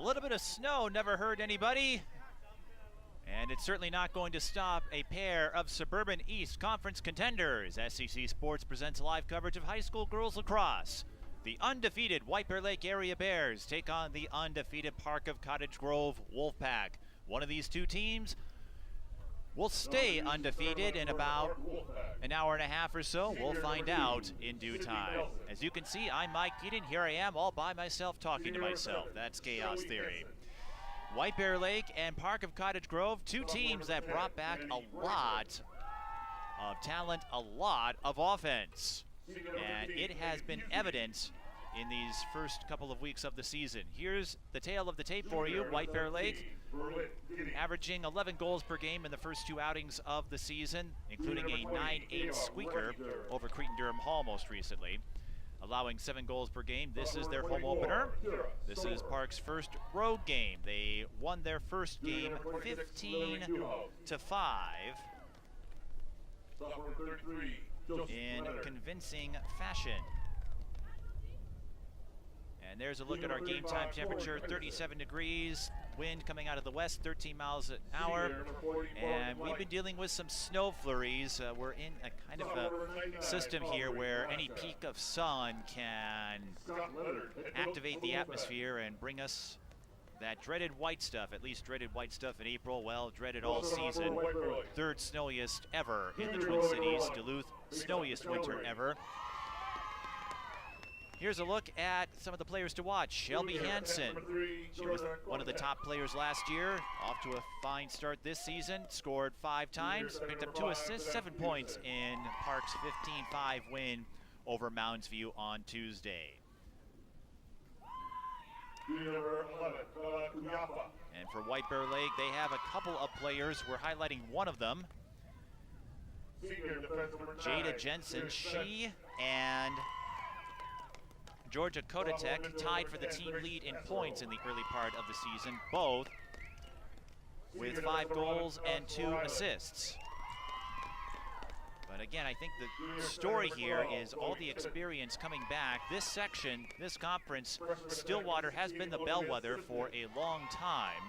little bit of snow never hurt anybody. And it's certainly not going to stop a pair of Suburban East Conference contenders. SEC Sports presents live coverage of high school girls lacrosse. The undefeated White Bear Lake Area Bears take on the undefeated Park of Cottage Grove Wolfpack. One of these two teams will stay undefeated in about an hour and a half or so. We'll find out in due time. As you can see, I'm Mike Keaton. Here I am all by myself talking to myself. That's Chaos Theory. White Bear Lake and Park of Cottage Grove, two teams that brought back a lot of talent, a lot of offense. And it has been evident in these first couple of weeks of the season. Here's the tail of the tape for you. White Bear Lake averaging 11 goals per game in the first two outings of the season, including a 9-8 squeaker over Cretin-Durham Hall most recently, allowing 7 goals per game. This is their home opener. This is Park's first road game. They won their first game 15-5 in convincing fashion. And there's a look at our game time temperature, 37 degrees, wind coming out of the west, 13 miles an hour. And we've been dealing with some snow flurries. We're in a kind of a system here where any peak of sun can activate the atmosphere and bring us that dreaded white stuff, at least dreaded white stuff in April, well, dreaded all season. Third snowiest ever in the Twin Cities. Duluth, snowiest winter ever. Here's a look at some of the players to watch. Shelby Hansen, she was one of the top players last year, off to a fine start this season, scored 5 times, picked up 2 assists, 7 points in Park's 15-5 win over Mounds View on Tuesday. And for White Bear Lake, they have a couple of players. We're highlighting one of them. Jada Jensen, she and Georgia Cottage tied for the team lead in points in the early part of the season, both with 5 goals and 2 assists. But again, I think the story here is all the experience coming back. This section, this conference, Stillwater has been the bellwether for a long time.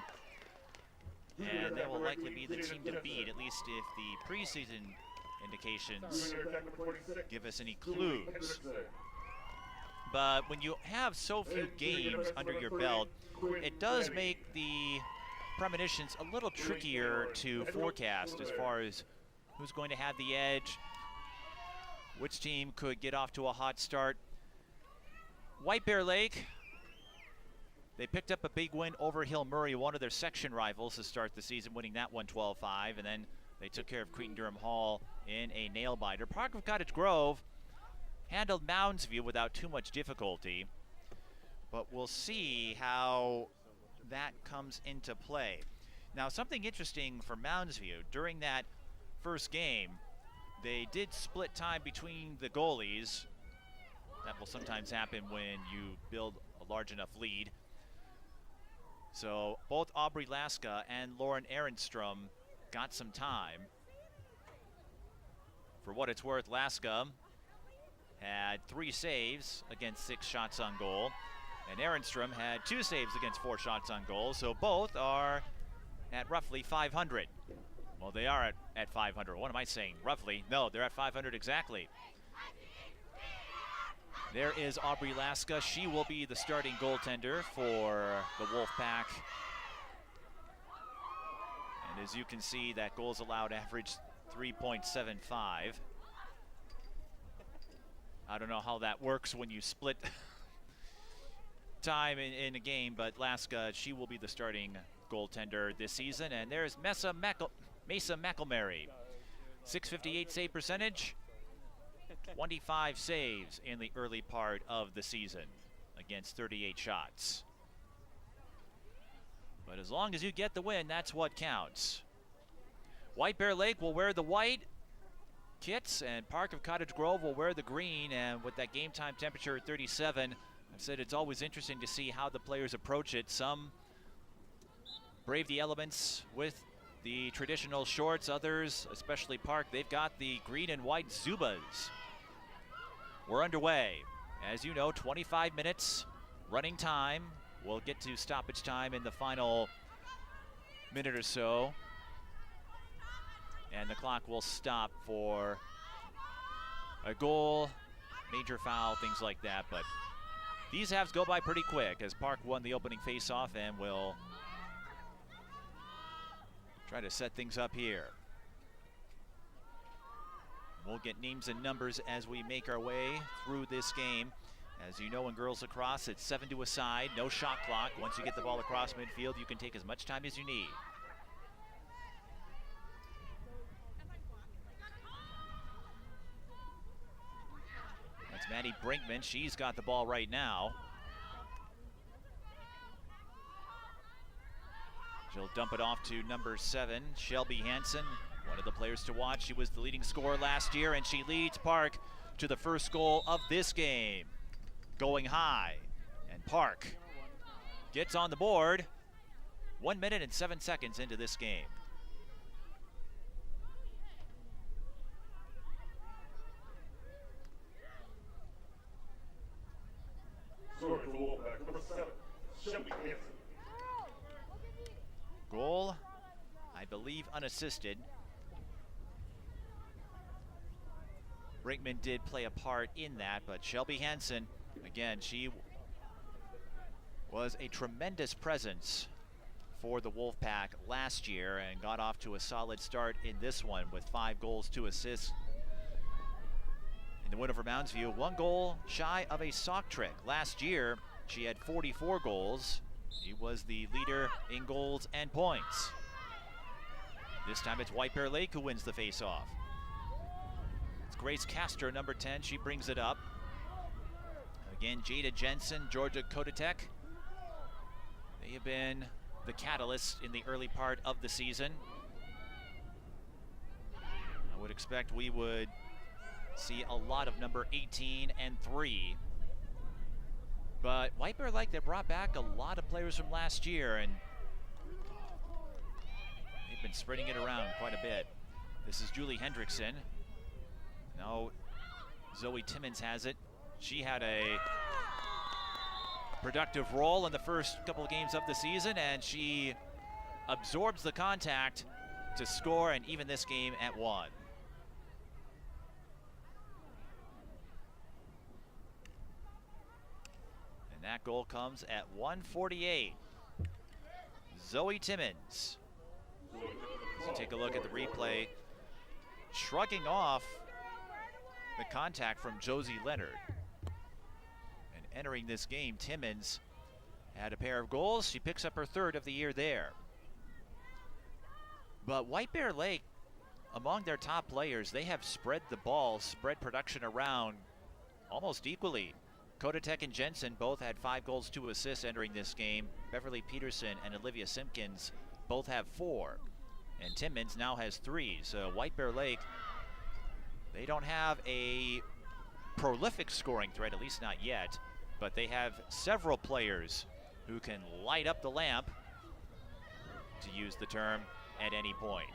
And they will likely be the team to beat, at least if the preseason indications give us any clues. But when you have so few games under your belt, it does make the premonitions a little trickier to forecast as far as who's going to have the edge, which team could get off to a hot start. White Bear Lake, they picked up a big win over Hill Murray, one of their section rivals, to start the season, winning that one 12-5, and then they took care of Cretin-Durham Hall in a nail-biter. Park of Cottage Grove handled Mounds View without too much difficulty, but we'll see how that comes into play. Now, something interesting for Mounds View, during that first game, they did split time between the goalies. That will sometimes happen when you build a large enough lead. So both Aubrey Laska and Lauren Ehrenstrom got some time. For what it's worth, Laska had 3 saves against 6 shots on goal, and Ehrenstrom had 2 saves against 4 shots on goal, so both are at roughly 500. Well, they are at 500. What am I saying? Roughly. No, they're at 500 exactly. There is Aubrey Laska. She will be the starting goaltender for the Wolfpack. And as you can see, that goals allowed average 3.75. I don't know how that works when you split time in a game, but Laska, she will be the starting goaltender this season. And there's Mesa McElmary, .658 save percentage, 25 saves in the early part of the season against 38 shots. But as long as you get the win, that's what counts. White Bear Lake will wear the white kits, and Park of Cottage Grove will wear the green. And with that game time temperature at 37, I've said it's always interesting to see how the players approach it. Some brave the elements with the traditional shorts. Others, especially Park, they've got the green and white Zubas. We're underway. As you know, 25 minutes running time We'll get to stoppage time in the final minute or so. And the clock will stop for a goal, major foul, things like that. But these halves go by pretty quick as Park won the opening face-off and will try to set things up here. We'll get names and numbers as we make our way through this game. As you know, in girls lacrosse, it's 7 to a side, no shot clock. Once you get the ball across midfield, you can take as much time as you need. That's Maddie Brinkman. She's got the ball right now. She'll dump it off to number 7, Shelby Hansen. One of the players to watch. She was the leading scorer last year, and she leads Park to the first goal of this game. Going high, and Park gets on the board 1 minute and 7 seconds into this game. Goal, I believe, unassisted. Brinkman did play a part in that, but Shelby Hansen, again, she was a tremendous presence for the Wolfpack last year and got off to a solid start in this one with 5 goals, 2 assists. In the win over Mounds View, 1 goal shy of a sock trick. Last year, she had 44 goals. She was the leader in goals and points. This time it's White Bear Lake who wins the face-off. It's Grace Castor, number 10. She brings it up. Again, Jada Jensen, Georgia Kodatek. They have been the catalyst in the early part of the season. I would expect we would see a lot of number 18 and 3. But White Bear Lake, they brought back a lot of players from last year, and they've been spreading it around quite a bit. This is Julie Hendrickson. Now Zoe Timmons has it. She had a productive role in the first couple of games of the season, and she absorbs the contact to score and even this game at 1. And that goal comes at 1:48. Zoe Timmons. So take a look at the replay. Shrugging off the contact from Josie Leonard. And entering this game, Timmons had a pair of goals. She picks up her 3rd of the year there. But White Bear Lake, among their top players, they have spread the ball, spread production around almost equally. Kodatek and Jensen both had 5 goals, 2 assists entering this game. Beverly Peterson and Olivia Simpkins both have 4. And Timmons now has 3. So White Bear Lake, they don't have a prolific scoring threat, at least not yet, but they have several players who can light up the lamp, to use the term, at any point.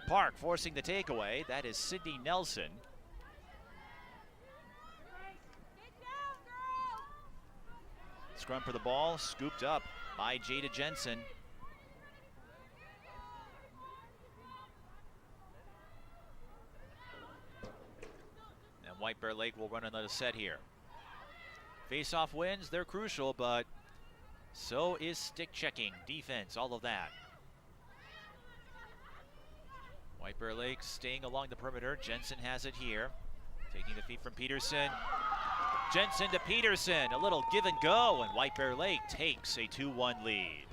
Park forcing the takeaway. That is Sydney Nelson. Scrum for the ball, scooped up by Jada Jensen. And White Bear Lake will run another set here. Face-off wins, they're crucial, but so is stick checking, defense, all of that. White Bear Lake staying along the perimeter. Jensen has it here. Taking the feed from Peterson. Jensen to Peterson, a little give and go, and White Bear Lake takes a 2-1 lead.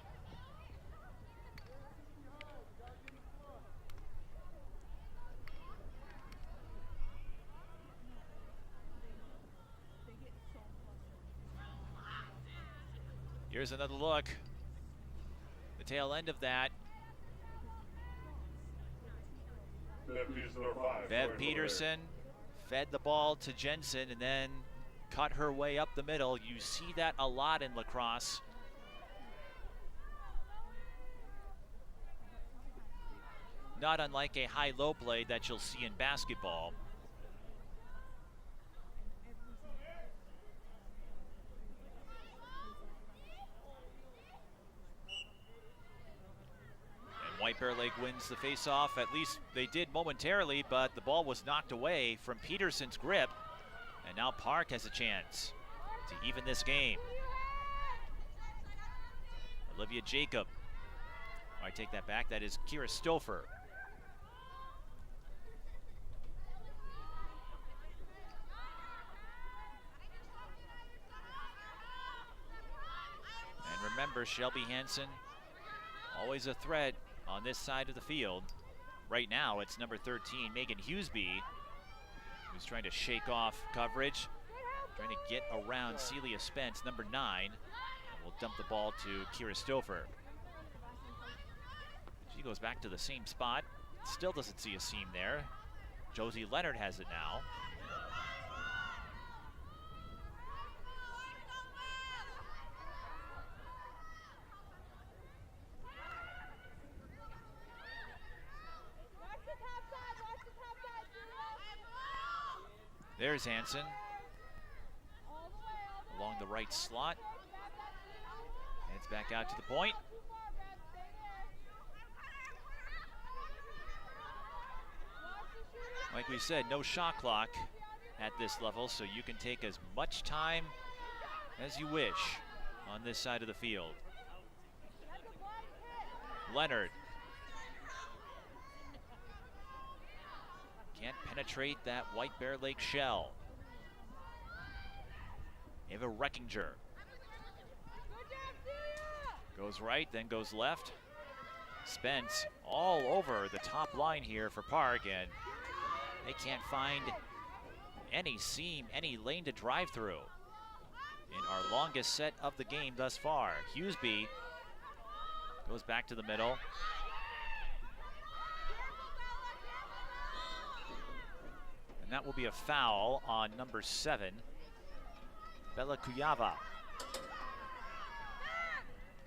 Here's another look. The tail end of that. Bev Peterson fed the ball to Jensen and then cut her way up the middle. You see that a lot in lacrosse. Not unlike a high-low play that you'll see in basketball. White Bear Lake wins the faceoff. At least they did momentarily, but the ball was knocked away from Peterson's grip. And now Park has a chance to even this game. Olivia Jacob. I take that back. That is Kira Stouffer. And remember, Shelby Hansen, always a threat on this side of the field. Right now, it's number 13, Megan Hughesby, who's trying to shake off coverage, trying to get around Celia Spence, number 9. And we'll dump the ball to Kira Stouffer. She goes back to the same spot. Still doesn't see a seam there. Josie Leonard has it now. There's Hansen along the right slot. Heads back out to the point. Like we said, no shot clock at this level, so you can take as much time as you wish on this side of the field. Leonard can't penetrate that White Bear Lake shell. Ava Reckinger goes right, then goes left. Spence all over the top line here for Park, and they can't find any seam, any lane to drive through in our longest set of the game thus far. Hughesby goes back to the middle. And that will be a foul on number 7, Bella Kuyava.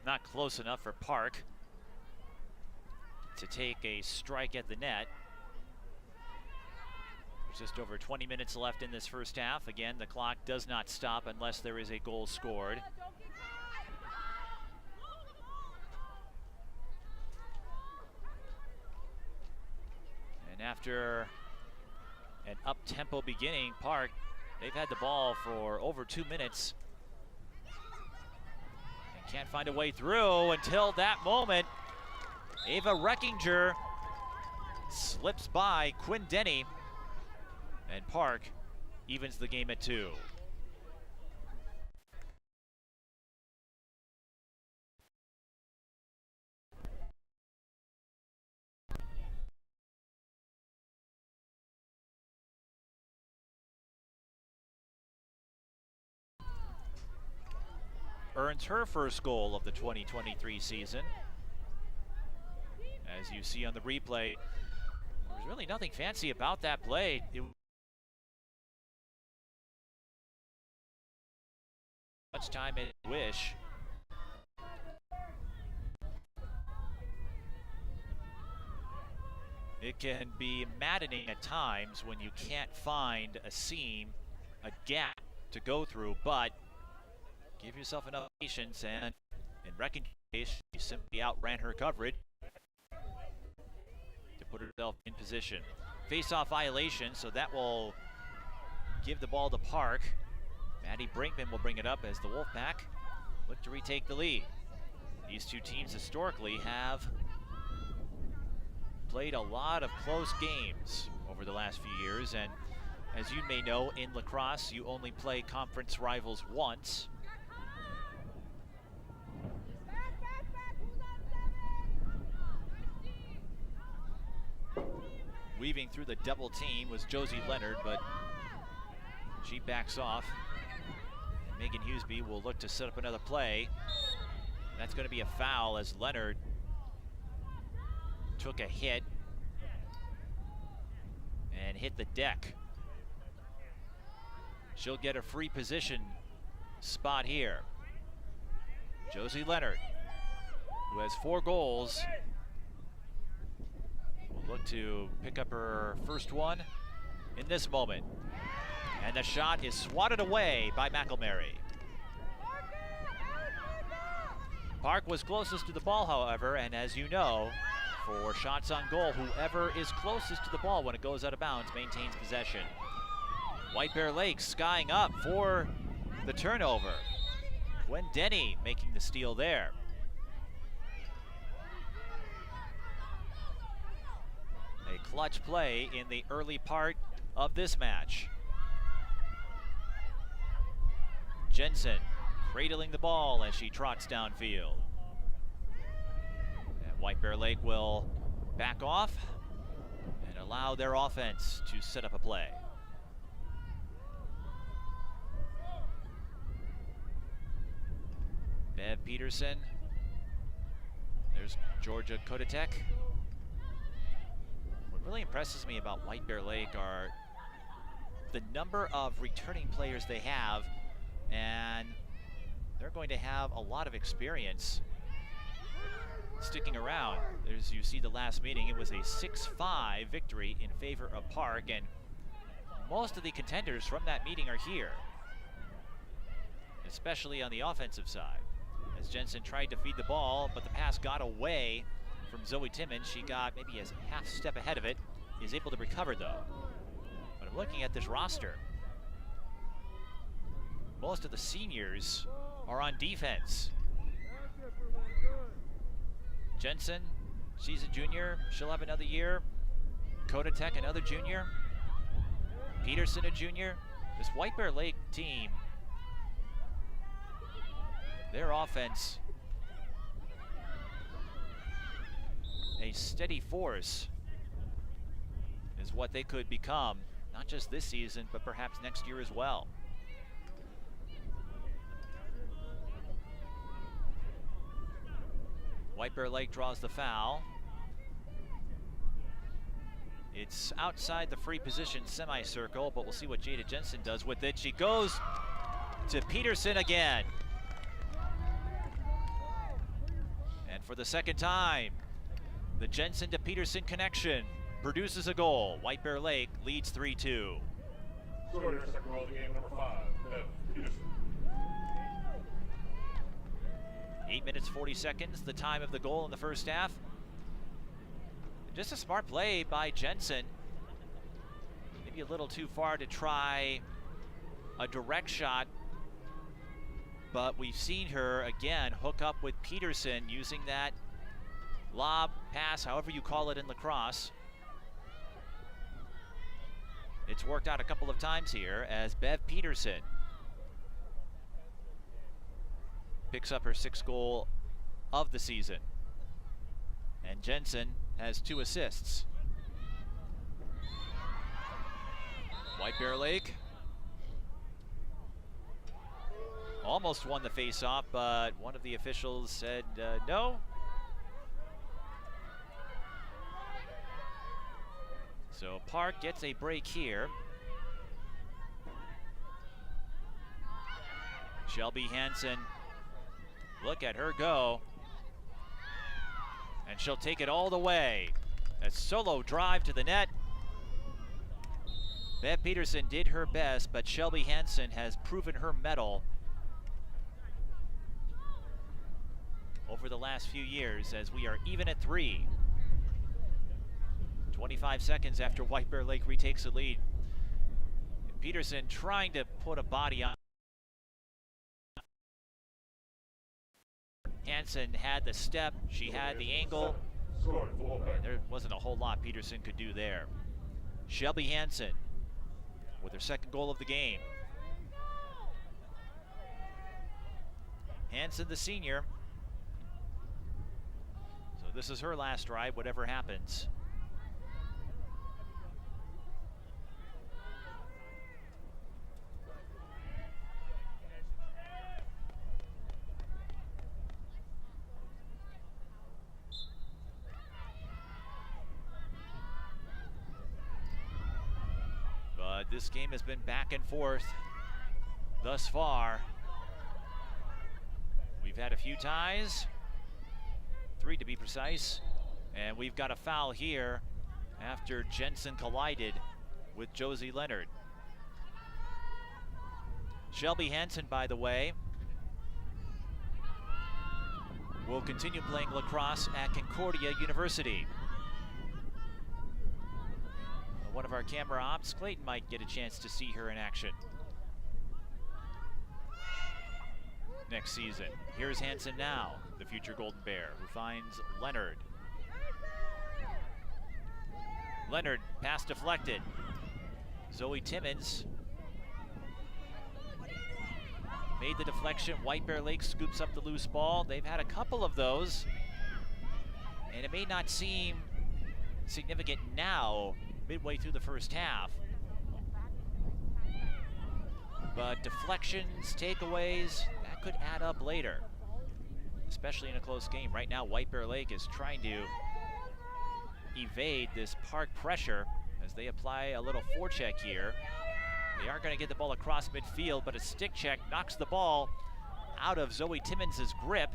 Not close enough for Park to take a strike at the net. There's just over 20 minutes left in this first half. Again, the clock does not stop unless there is a goal scored. And after an up-tempo beginning, Park, they've had the ball for over 2 minutes and can't find a way through until that moment. Ava Reckinger slips by Quinn Denny, and Park evens the game at 2. Earns her first goal of the 2023 season. As you see on the replay, there's really nothing fancy about that play. Much time as you wish. It can be maddening at times when you can't find a seam, a gap to go through, but give yourself enough patience, and in recognition, she simply outran her coverage to put herself in position. Face-off violation, so that will give the ball to Park. Maddie Brinkman will bring it up as the Wolfpack look to retake the lead. These two teams historically have played a lot of close games over the last few years, and as you may know, in lacrosse, you only play conference rivals once. Weaving through the double team was Josie Leonard, but she backs off. Megan Hughesby will look to set up another play. That's going to be a foul as Leonard took a hit and hit the deck. She'll get a free position spot here. Josie Leonard, who has 4 goals, will look to pick up her first one in this moment. And the shot is swatted away by McElmary. Park was closest to the ball, however, and as you know, for shots on goal. Whoever is closest to the ball when it goes out of bounds maintains possession. White Bear Lake skying up for the turnover. Gwen Denny making the steal there. A clutch play in the early part of this match. Jensen cradling the ball as she trots downfield. And White Bear Lake will back off and allow their offense to set up a play. Bev Peterson. There's Georgia Cottage. What really impresses me about White Bear Lake are the number of returning players they have, and they're going to have a lot of experience sticking around. As you see the last meeting, it was a 6-5 victory in favor of Park, and most of the contenders from that meeting are here, especially on the offensive side. As Jensen tried to feed the ball, but the pass got away from Zoe Timmons. She got maybe a half step ahead of it, is able to recover though. But I'm looking at this roster. Most of the seniors are on defense. Jensen, she's a junior. She'll have another year. Kodatek, another junior. Peterson, a junior. This White Bear Lake team, their offense, a steady force is what they could become, not just this season, but perhaps next year as well. White Bear Lake draws the foul. It's outside the free position semicircle, but we'll see what Jada Jensen does with it. She goes to Peterson again. And for the second time, the Jensen to Peterson connection produces a goal. White Bear Lake leads 3-2. Second goal of the game, number 5, Peterson. 8 minutes, 40 seconds, the time of the goal in the first half. Just a smart play by Jensen. Maybe a little too far to try a direct shot, but we've seen her again hook up with Peterson using that lob, pass, however you call it in lacrosse. It's worked out a couple of times here as Bev Peterson picks up her 6th goal of the season. And Jensen has 2 assists. White Bear Lake almost won the face-off, but one of the officials said no. So Park gets a break here. Shelby Hansen, look at her go. And she'll take it all the way. A solo drive to the net. Bev Peterson did her best, but Shelby Hansen has proven her mettle over the last few years as we are even at 3. 25 seconds after White Bear Lake retakes the lead. Peterson trying to put a body on. Hansen had the step, she had the angle. There wasn't a whole lot Peterson could do there. Shelby Hansen with her 2nd goal of the game. Hansen, the senior. So this is her last ride, whatever happens. This game has been back and forth thus far. We've had a few ties, 3 to be precise, and we've got a foul here after Jensen collided with Josie Leonard. Shelby Hansen, by the way, will continue playing lacrosse at Concordia University. One of our camera ops, Clayton, might get a chance to see her in action next season. Here's Hansen now, the future Golden Bear, who finds Leonard. Leonard, pass deflected. Zoe Timmons made the deflection. White Bear Lake scoops up the loose ball. They've had a couple of those, and it may not seem significant now, midway through the first half. But deflections, takeaways, that could add up later, especially in a close game. Right now, White Bear Lake is trying to evade this Park pressure as they apply a little forecheck here. They aren't going to get the ball across midfield, but a stick check knocks the ball out of Zoe Timmons' grip.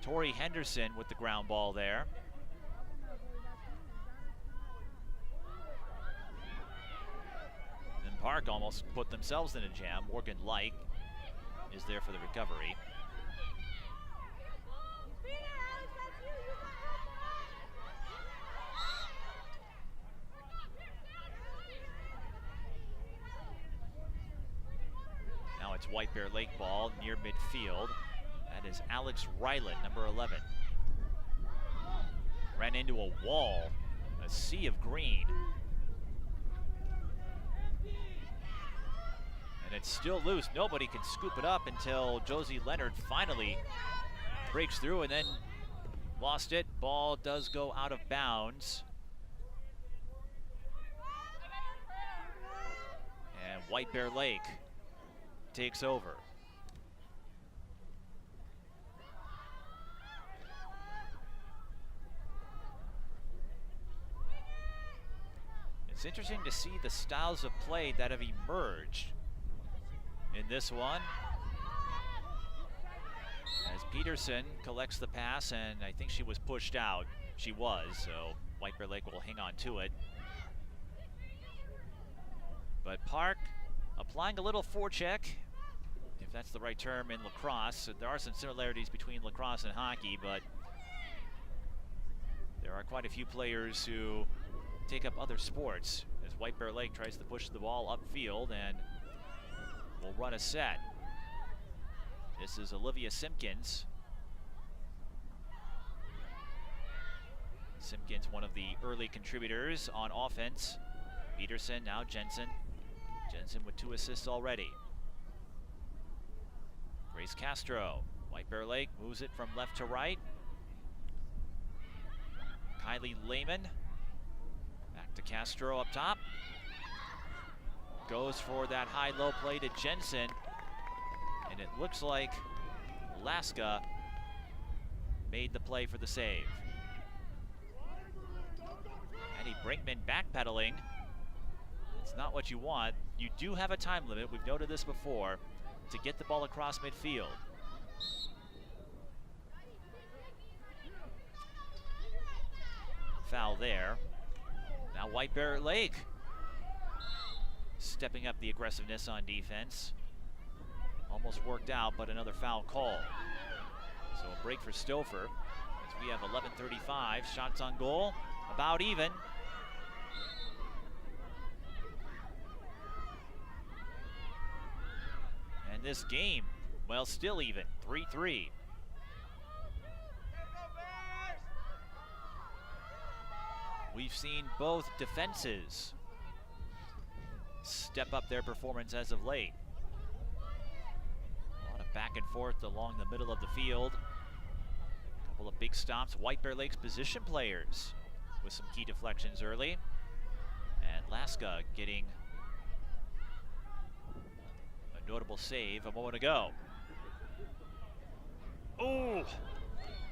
Tori Henderson with the ground ball there. And Park almost put themselves in a jam. Morgan Light is there for the recovery. Now it's White Bear Lake ball near midfield. That is Alex Ryland, number 11. Ran into a wall, a sea of green. And it's still loose. Nobody can scoop it up until Josie Leonard finally breaks through and then lost it. Ball does go out of bounds. And White Bear Lake takes over. It's interesting to see the styles of play that have emerged in this one. As Peterson collects the pass, and I think she was pushed out. She was, so White Bear Lake will hang on to it. But Park applying a little forecheck, if that's the right term in lacrosse. There are some similarities between lacrosse and hockey, but there are quite a few players who take up other sports as White Bear Lake tries to push the ball upfield and will run a set. This is Olivia Simpkins. Simpkins, one of the early contributors on offense. Peterson, now Jensen. Jensen with 2 assists already. Grace Castro. White Bear Lake moves it from left to right. Kylie Lehman. Back to Castro up top. Goes for that high-low play to Jensen. And it looks like Alaska made the play for the save. Annie Brinkman backpedaling. It's not what you want. You do have a time limit, we've noted this before, to get the ball across midfield. Foul there. Now White Bear Lake stepping up the aggressiveness on defense. Almost worked out, but another foul call. So a break for Stouffer as we have 11:35. Shots on goal, about even. And this game, well, still even, 3-3. We've seen both defenses step up their performance as of late. A lot of back and forth along the middle of the field. A couple of big stops. White Bear Lake's position players with some key deflections early. And Laska getting a notable save a moment ago. Oh!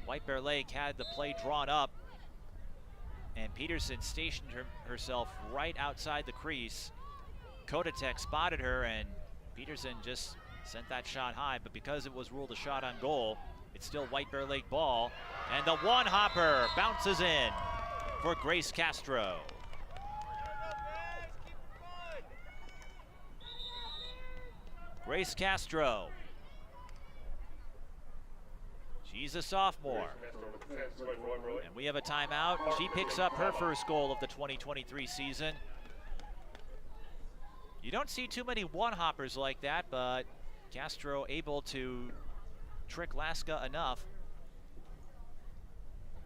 White Bear Lake had the play drawn up, and Peterson stationed herself right outside the crease. Cottage spotted her, and Peterson just sent that shot high, but because it was ruled a shot on goal, it's still White Bear Lake ball, and the one-hopper bounces in for Grace Castro. Grace Castro. She She's a sophomore. And we have a timeout. She picks up her first goal of the 2023 season. You don't see too many one-hoppers like that, but Castro able to trick Laska enough.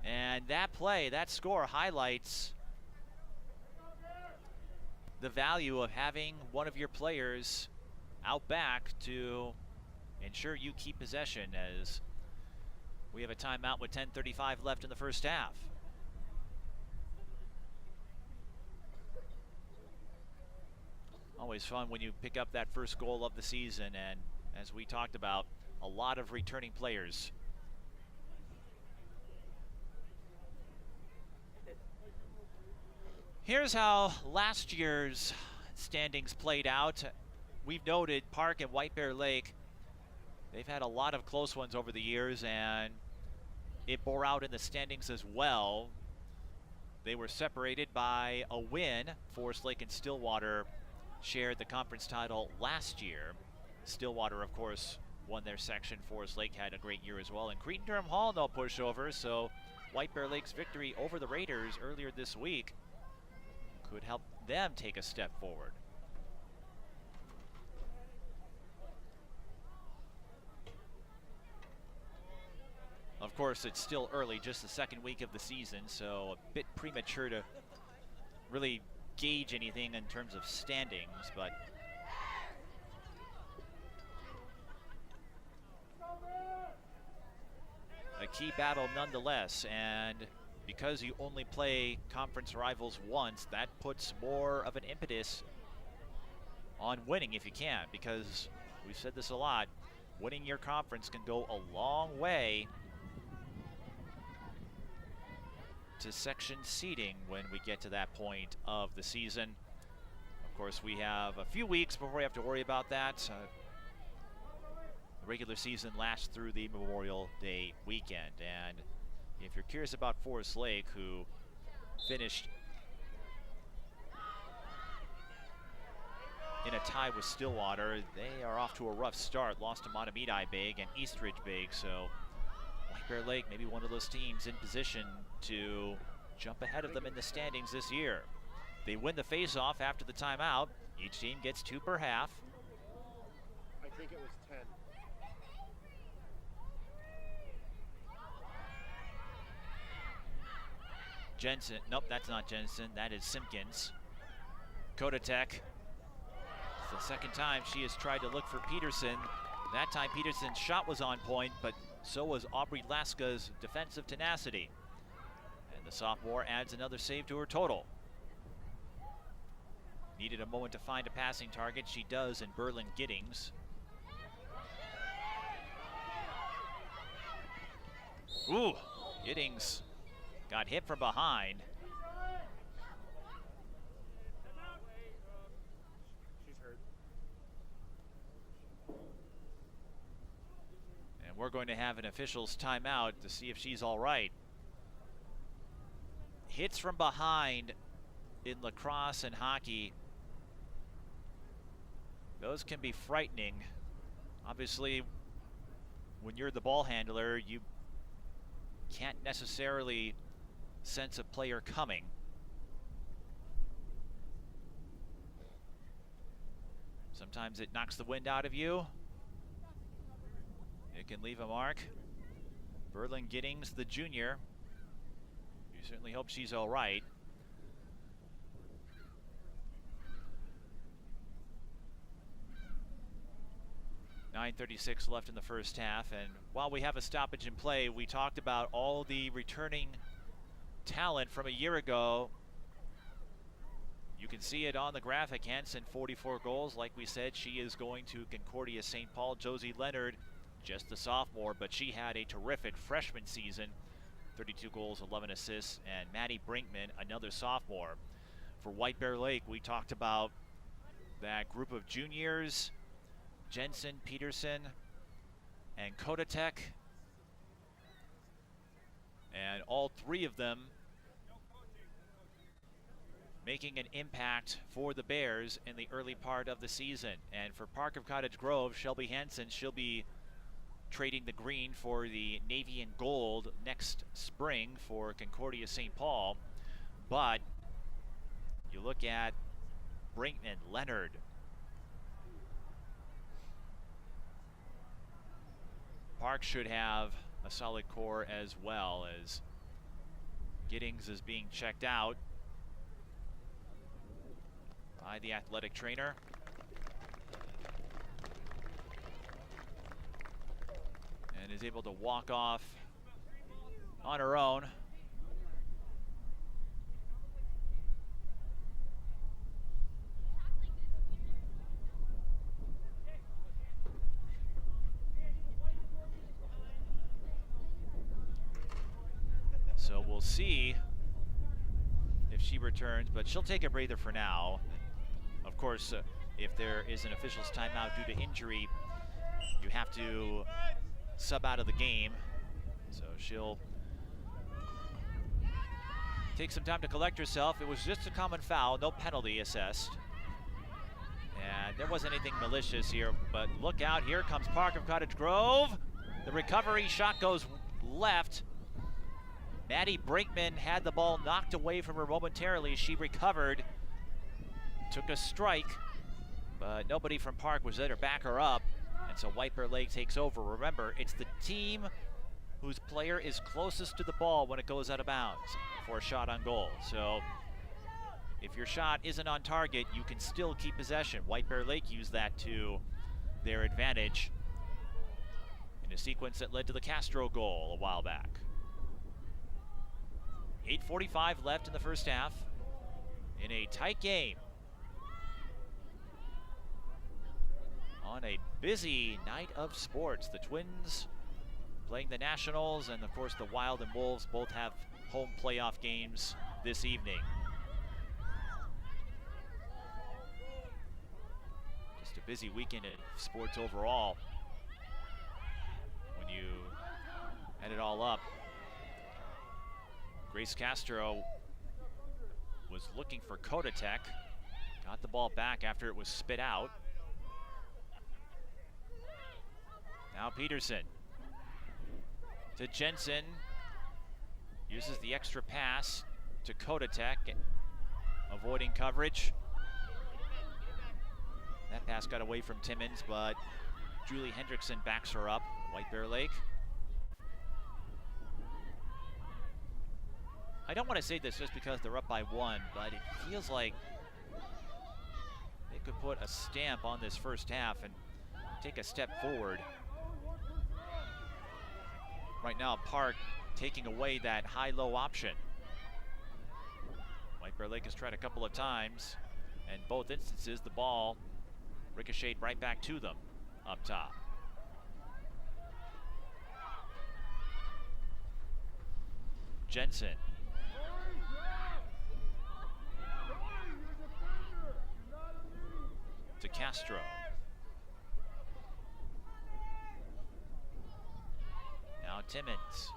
And that play, that score highlights the value of having one of your players out back to ensure you keep possession, as we have a timeout with 10:35 left in the first half. Always fun when you pick up that first goal of the season, and as we talked about, a lot of returning players. Here's how last year's standings played out. We've noted Park and White Bear Lake, they've had a lot of close ones over the years, and it bore out in the standings as well. They were separated by a win. Forest Lake and Stillwater shared the conference title last year. Stillwater, of course, won their section. Forest Lake had a great year as well. And Cretin-Durham Hall, no pushover, so White Bear Lake's victory over the Raiders earlier this week could help them take a step forward. Of course, it's still early, just the second week of the season, so a bit premature to really gauge anything in terms of standings, but a key battle nonetheless. And because you only play conference rivals once, that puts more of an impetus on winning if you can, because we've said this a lot, winning your conference can go a long way to section seeding when we get to that point of the season. Of course, we have a few weeks before we have to worry about that. The regular season lasts through the Memorial Day weekend, and if you're curious about Forest Lake, who finished in a tie with Stillwater, they are off to a rough start. Lost to Matamidi Big and Eastridge Big, so White Bear Lake maybe one of those teams in position to jump ahead of them in the standings this year. They win the face-off after the timeout. Each team gets 2 per half. I think it was 10. Jensen, nope, that's not Jensen, that is Simpkins. Kodatek, it's the second time she has tried to look for Peterson. That time Peterson's shot was on point, but so was Aubrey Laska's defensive tenacity. And the sophomore adds another save to her total. Needed a moment to find a passing target. She does in Berlin Giddings. Ooh, Giddings got hit from behind. She's hurt. And we're going to have an official's timeout to see if she's all right. Hits from behind in lacrosse and hockey, those can be frightening. Obviously, when you're the ball handler, you can't necessarily sense a player coming. Sometimes it knocks the wind out of you. It can leave a mark. Berlin Giddings, the junior. You certainly hope she's all right. .9:36 left in the first half, and while we have a stoppage in play, we talked about all the returning talent from a year ago. You can see it on the graphic. Hansen, 44 goals. Like we said, she is going to Concordia St. Paul. Josie Leonard, just a sophomore, but she had a terrific freshman season. 32 goals, 11 assists. And Maddie Brinkman, another sophomore. For White Bear Lake, we talked about that group of juniors, Jensen, Peterson, and Kodatek. And all three of them making an impact for the Bears in the early part of the season. And for Park of Cottage Grove, Shelby Hansen, she'll be trading the green for the navy and gold next spring for Concordia St. Paul. But you look at Brinkman, Leonard, Park should have a solid core as well, as Giddings is being checked out by the athletic trainer. And is able to walk off on her own. So we'll see if she returns, but she'll take a breather for now. Of course, if there is an official's timeout due to injury, you have to sub out of the game. So she'll take some time to collect herself. It was just a common foul, no penalty assessed. And there wasn't anything malicious here, but look out, here comes Park of Cottage Grove. The recovery shot goes left. Maddie Brinkman had the ball knocked away from her momentarily. She recovered, took a strike, but nobody from Park was there to back her up. And so White Bear Lake takes over. Remember, it's the team whose player is closest to the ball when it goes out of bounds for a shot on goal. So if your shot isn't on target, you can still keep possession. White Bear Lake used that to their advantage in a sequence that led to the Castro goal a while back. 8:45 left in the first half in a tight game. On a busy night of sports, the Twins playing the Nationals, and of course the Wild and Wolves both have home playoff games this evening. Just a busy weekend in sports overall when you add it all up. Grace Castro was looking for Cottage, got the ball back after it was spit out. Now Peterson to Jensen, uses the extra pass to Cottage, avoiding coverage. That pass got away from Timmons, but Julie Hendrickson backs her up. White Bear Lake. I don't want to say this just because they're up by one, but it feels like they could put a stamp on this first half and take a step forward. Right now, Park taking away that high-low option. White Bear Lake has tried a couple of times, and both instances the ball ricocheted right back to them up top. Jensen. To Castro. Now Timmons.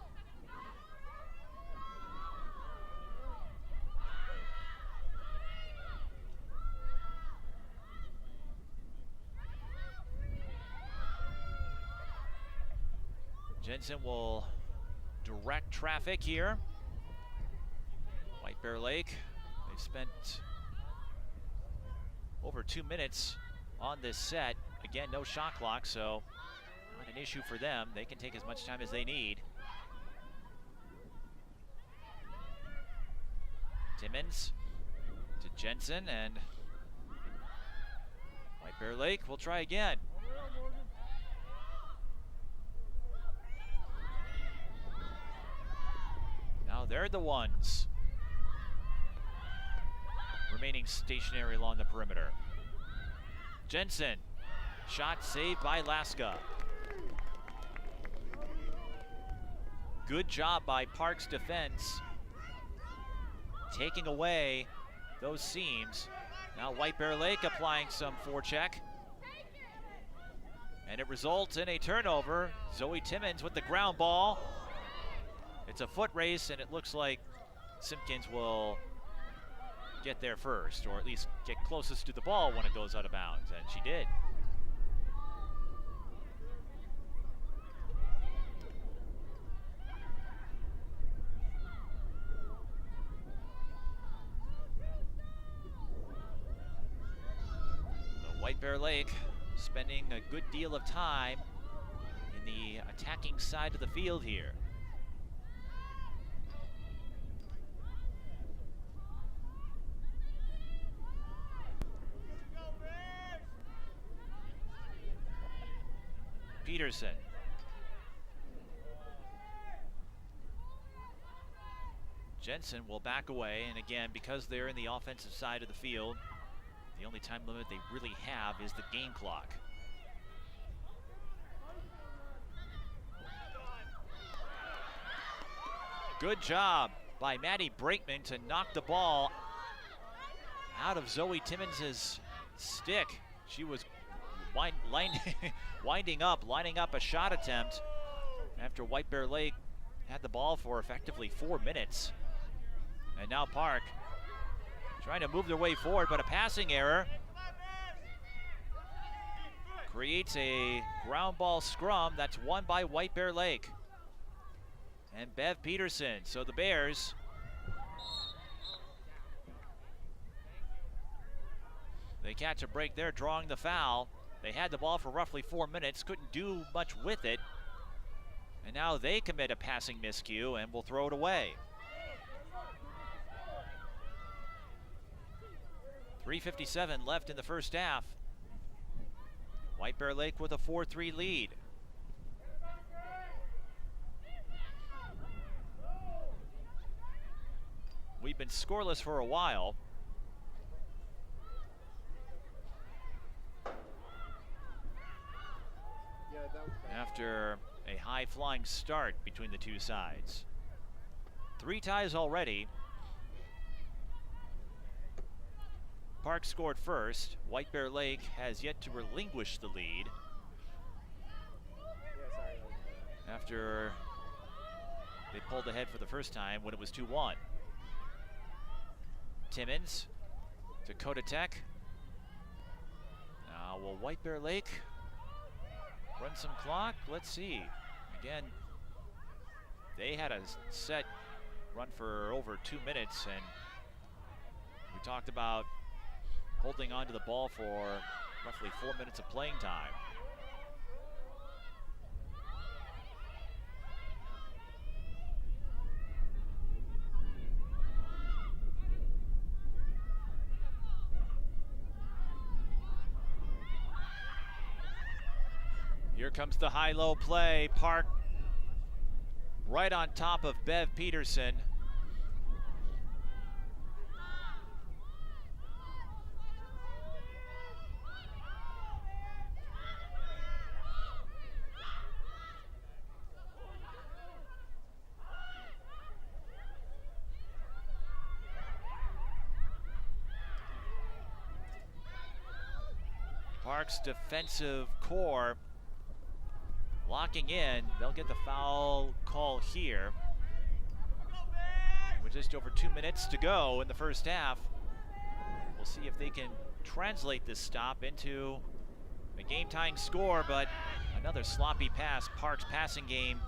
Jensen will direct traffic here. White Bear Lake, they've spent over 2 minutes on this set. Again, no shot clock, so not an issue for them. They can take as much time as they need. Timmons to Jensen, and White Bear Lake will try again. Now they're the ones remaining stationary along the perimeter. Jensen, shot saved by Laska. Good job by Park's defense, taking away those seams. Now White Bear Lake applying some forecheck. And it results in a turnover. Zoe Timmons with the ground ball. It's a foot race, and it looks like Simpkins will get there first, or at least get closest to the ball when it goes out of bounds, and she did. White Bear Lake spending a good deal of time in the attacking side of the field here. Peterson. Jensen will back away, and again, because they're in the offensive side of the field, the only time limit they really have is the game clock. Good job by Maddie Brakeman to knock the ball out of Zoe Timmons' stick. She was lining up a shot attempt after White Bear Lake had the ball for effectively 4 minutes. And now Park trying to move their way forward, but a passing error creates a ground ball scrum that's won by White Bear Lake and Bev Peterson. So the Bears they catch a break there, drawing the foul. They had the ball for roughly 4 minutes, couldn't do much with it, and now they commit a passing miscue and will throw it away. 3:57 left in the first half. White Bear Lake with a 4-3 lead. We've been scoreless for a while. After a high-flying start between the two sides. 3 ties already. Park scored first. White Bear Lake has yet to relinquish the lead after they pulled ahead for the first time when it was 2-1. Timmons to Cottage. Now will White Bear Lake run some clock? Let's see. Again, they had a set run for over 2 minutes, and we talked about holding on to the ball for roughly 4 minutes of playing time. Here comes the high-low play. Park right on top of Bev Peterson. Park's defensive core locking in. They'll get the foul call here. With just over 2 minutes to go in the first half, we'll see if they can translate this stop into a game-tying score, but another sloppy pass. Park's passing game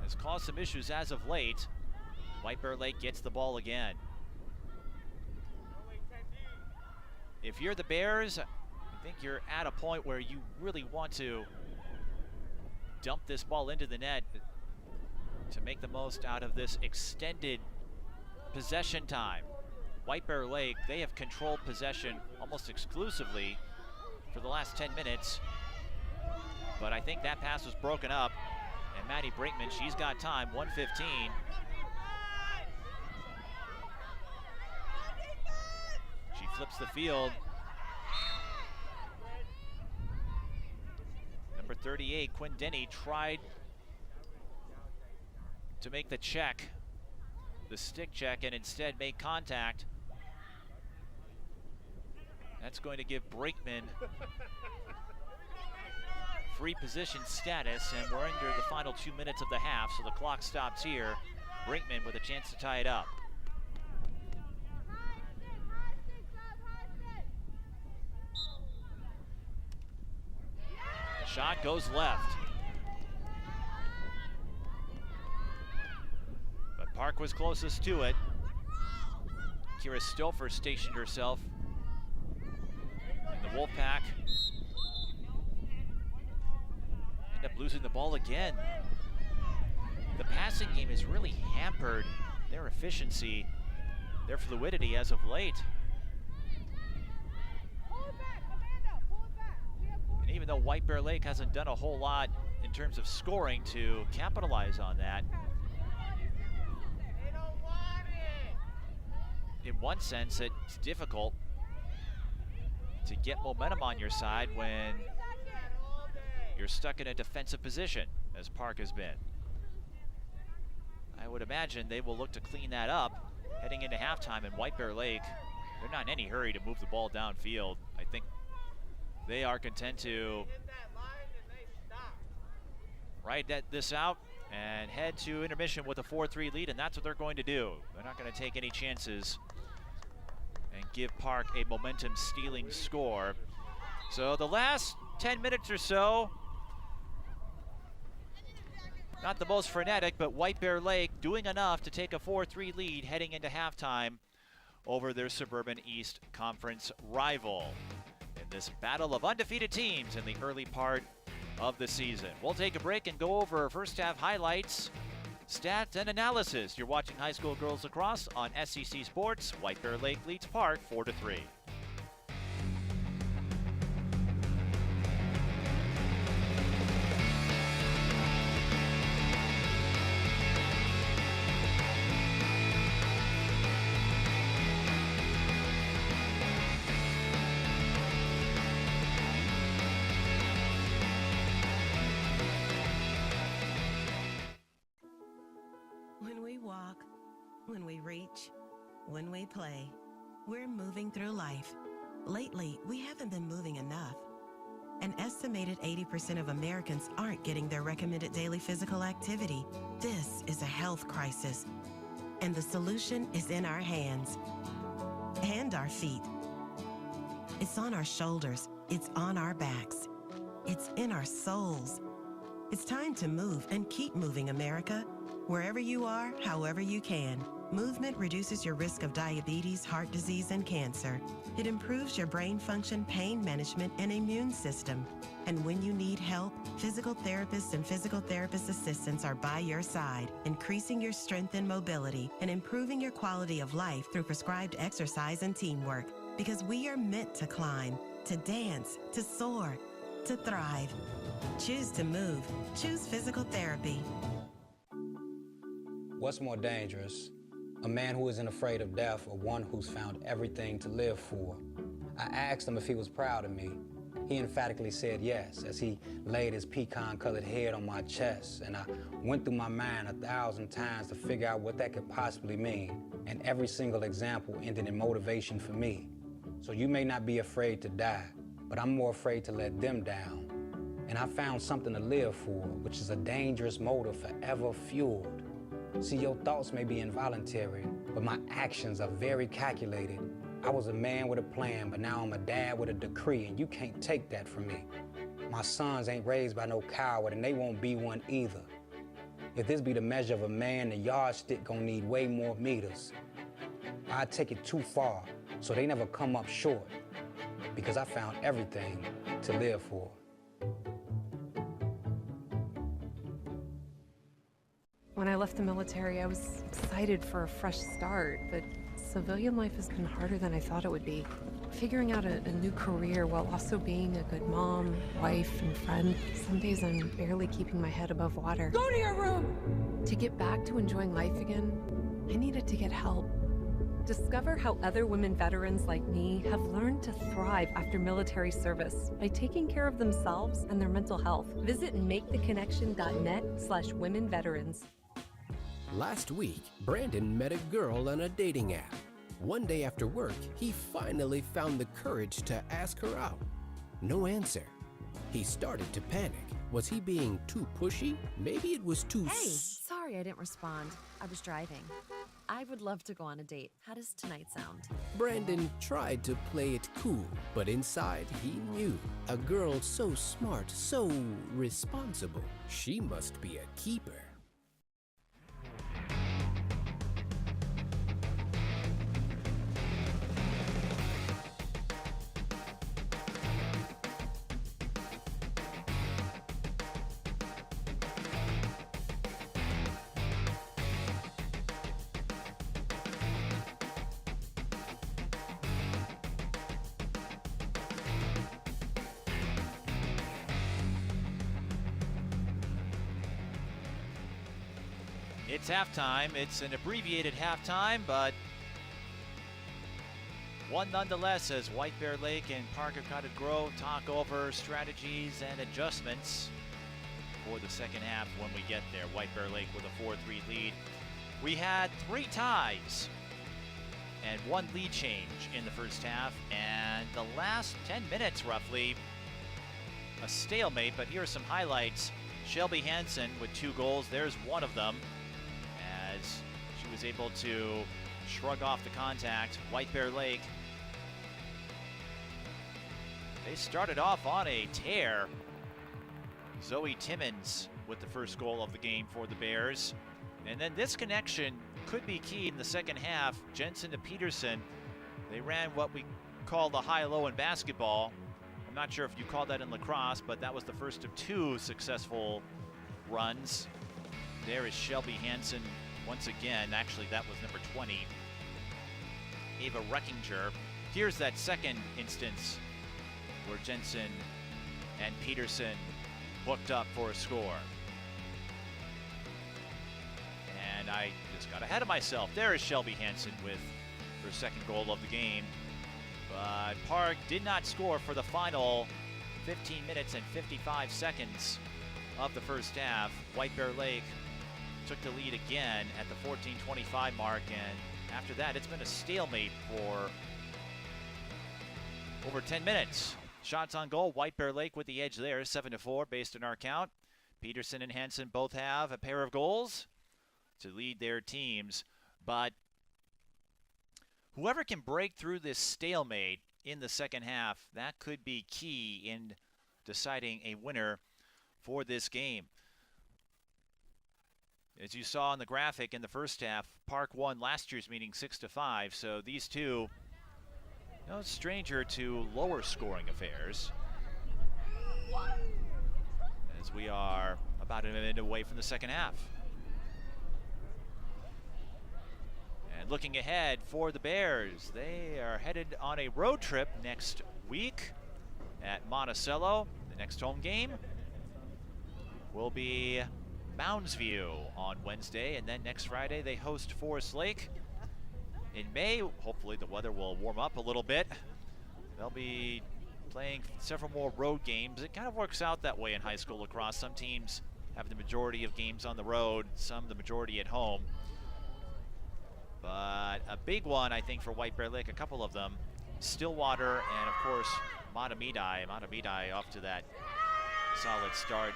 has caused some issues as of late. White Bear Lake gets the ball again. If you're the Bears, I think you're at a point where you really want to dump this ball into the net to make the most out of this extended possession time. White Bear Lake, they have controlled possession almost exclusively for the last 10 minutes, but I think that pass was broken up, and Maddie Brinkman, she's got time, 1:15. She flips the field. Number 38, Quinn Denny, tried to make the check, the stick check, and instead made contact. That's going to give Brinkman free position status, and we're under the final 2 minutes of the half, so the clock stops here. Brinkman with a chance to tie it up. Shot goes left. But Park was closest to it. Kira Stouffer stationed herself in the Wolfpack. End up losing the ball again. The passing game has really hampered their efficiency, their fluidity as of late. And even though White Bear Lake hasn't done a whole lot in terms of scoring to capitalize on that, in one sense, it's difficult to get momentum on your side when you're stuck in a defensive position, as Park has been. I would imagine they will look to clean that up heading into halftime, and White Bear Lake, they're not in any hurry to move the ball downfield. I think they are content to ride this out and head to intermission with a 4-3 lead, and that's what they're going to do. They're not going to take any chances and give Park a momentum-stealing score. So the last 10 minutes or so, not the most frenetic, but White Bear Lake doing enough to take a 4-3 lead heading into halftime over their Suburban East Conference rival in this battle of undefeated teams in the early part of the season. We'll take a break and go over first half highlights, stats, and analysis. You're watching high school girls lacrosse on SEC Sports. White Bear Lake leads Park 4-3. When we walk, when we reach, when we play, we're moving through life. Lately, we haven't been moving enough. An estimated 80% of Americans aren't getting their recommended daily physical activity. This is a health crisis, and the solution is in our hands and our feet. It's on our shoulders, it's on our backs, it's in our souls. It's time to move and keep moving, America. Wherever you are, however you can. Movement reduces your risk of diabetes, heart disease, and cancer. It improves your brain function, pain management, and immune system. And when you need help, physical therapists and physical therapist assistants are by your side, increasing your strength and mobility and improving your quality of life through prescribed exercise and teamwork. Because we are meant to climb, to dance, to soar, to thrive. Choose to move. Choose physical therapy. What's more dangerous? A man who isn't afraid of death or one who's found everything to live for? I asked him if he was proud of me. He emphatically said yes, as he laid his pecan-colored head on my chest, and I went through my mind 1,000 times to figure out what that could possibly mean, and every single example ended in motivation for me. So you may not be afraid to die, but I'm more afraid to let them down. And I found something to live for, which is a dangerous motive forever fueled. See, your thoughts may be involuntary, but my actions are very calculated. I was a man with a plan, but now I'm a dad with a decree, and you can't take that from me. My sons ain't raised by no coward, and they won't be one either. If this be the measure of a man, the yardstick gonna need way more meters. I take it too far, so they never come up short, because I found everything to live for. When I left the military, I was excited for a fresh start, but civilian life has been harder than I thought it would be. Figuring out a new career while also being a good mom, wife, and friend. Some days I'm barely keeping my head above water. Go to your room! To get back to enjoying life again, I needed to get help. Discover how other women veterans like me have learned to thrive after military service by taking care of themselves and their mental health. Visit maketheconnection.net/womenveterans. Last week, Brandon met a girl on a dating app. One day after work, he finally found the courage to ask her out. No answer. He started to panic. Was he being too pushy? Maybe it was too... Hey, sorry I didn't respond. I was driving. I would love to go on a date. How does tonight sound? Brandon tried to play it cool, but inside he knew. A girl so smart, so responsible. She must be a keeper. It's halftime. It's an abbreviated halftime, but one nonetheless, as White Bear Lake and Park of Cottage Grove talk over strategies and adjustments for the second half when we get there. White Bear Lake with a 4-3 lead. We had 3 ties and 1 lead change in the first half, and the last 10 minutes roughly a stalemate. But here are some highlights. Shelby Hansen with 2 goals. There's one of them, as she was able to shrug off the contact. White Bear Lake, they started off on a tear. Zoe Timmons with the first goal of the game for the Bears. And then this connection could be key in the second half. Jensen to Peterson. They ran what we call the high-low in basketball. I'm not sure if you call that in lacrosse, but that was the first of 2 successful runs. There is Shelby Hansen once again. Actually, that was number 20, Ava Reckinger. Here's that second instance where Jensen and Peterson hooked up for a score. And I just got ahead of myself. There is Shelby Hansen with her second goal of the game. But Park did not score for the final 15 minutes and 55 seconds of the first half. White Bear Lake took the lead again at the 14:25 mark, and after that it's been a stalemate for over 10 minutes. Shots on goal, White Bear Lake with the edge there, 7-4 based on our count. Peterson and Hansen both have a pair of goals to lead their teams, but whoever can break through this stalemate in the second half, that could be key in deciding a winner for this game. As you saw in the graphic in the first half, Park won last year's meeting 6-5, so these two, no stranger to lower scoring affairs, as we are about a minute away from the second half. And looking ahead for the Bears, they are headed on a road trip next week at Monticello. The next home game will be Mounds View on Wednesday, and then next Friday they host Forest Lake. In May, hopefully the weather will warm up a little bit. They'll be playing several more road games. It kind of works out that way in high school lacrosse. Some teams have the majority of games on the road, some the majority at home. But a big one, I think, for White Bear Lake, a couple of them, Stillwater and, of course, Matamidi. Matamidi off to that solid start.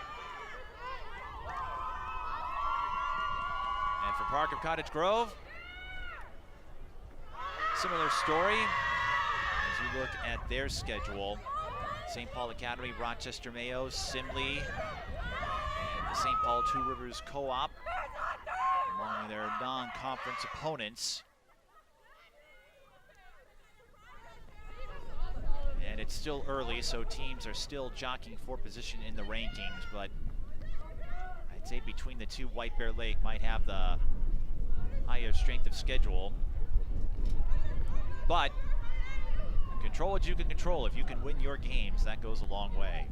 And for Park of Cottage Grove, similar story as you look at their schedule. St. Paul Academy, Rochester Mayo, Simley, and the St. Paul Two Rivers Co-op among their non-conference opponents. And it's still early, so teams are still jockeying for position in the rankings, but I'd say between the two, White Bear Lake might have the higher strength of schedule. But control what you can control. If you can win your games, that goes a long way.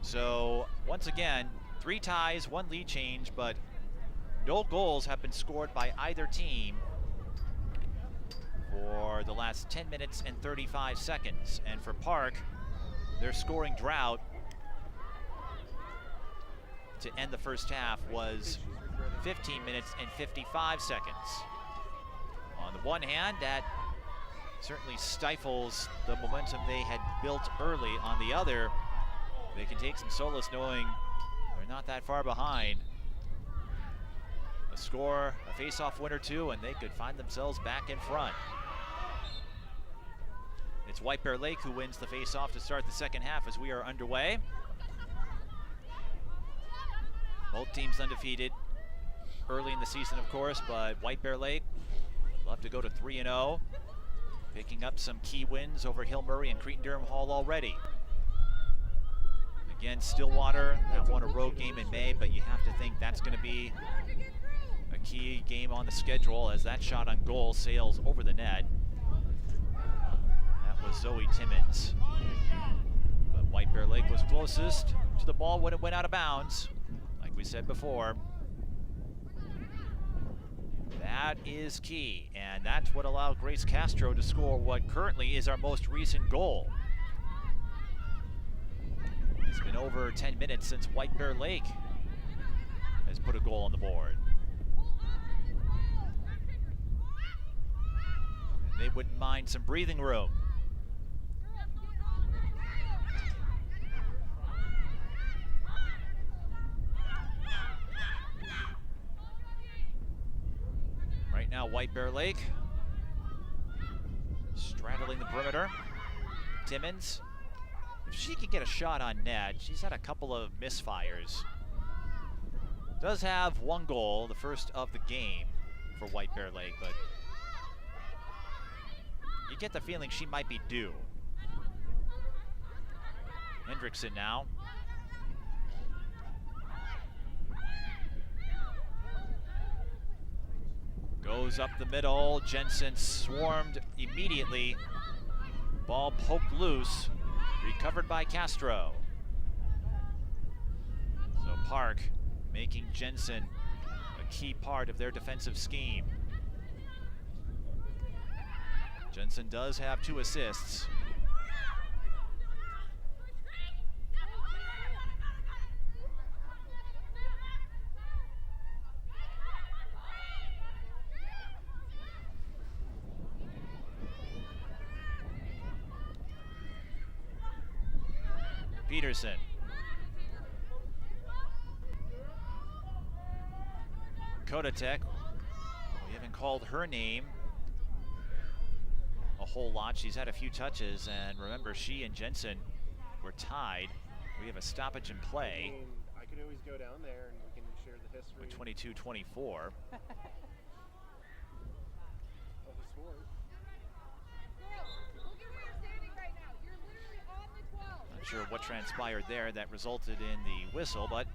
So once again, 3 ties, 1 lead change, but no goals have been scored by either team for the last 10 minutes and 35 seconds. And for Park, their scoring drought to end the first half was 15 minutes and 55 seconds. On the one hand, that certainly stifles the momentum they had built early. On the other, they can take some solace knowing they're not that far behind. A score, a face-off win or two, and they could find themselves back in front. It's White Bear Lake who wins the face-off to start the second half as we are underway. Both teams undefeated early in the season, of course, but White Bear Lake love to go to 3-0, picking up some key wins over Hill Murray and Cretin-Durham Hall already. Again, Stillwater, that won a road game in May, but you have to think that's going to be a key game on the schedule as that shot on goal sails over the net. That was Zoe Timmons. But White Bear Lake was closest to the ball when it went out of bounds, like we said before. That is key, and that's what allowed Grace Castro to score what currently is our most recent goal. It's been over 10 minutes since White Bear Lake has put a goal on the board. And they wouldn't mind some breathing room. Right now, White Bear Lake straddling the perimeter. Timmons, if she can get a shot on net, she's had a couple of misfires. Does have one goal, the first of the game for White Bear Lake, but you get the feeling she might be due. Hendrickson now. Goes up the middle. Jensen swarmed immediately. Ball poked loose. Recovered by Castro. So Park making Jensen a key part of their defensive scheme. Jensen does have 2 assists. Peterson. Kodatek, we haven't called her name a whole lot. She's had a few touches, and remember, she and Jensen were tied. We have a stoppage in play. I can always go down there and we can share the history. With 22-24. Of the sport. Not sure what transpired there that resulted in the whistle, but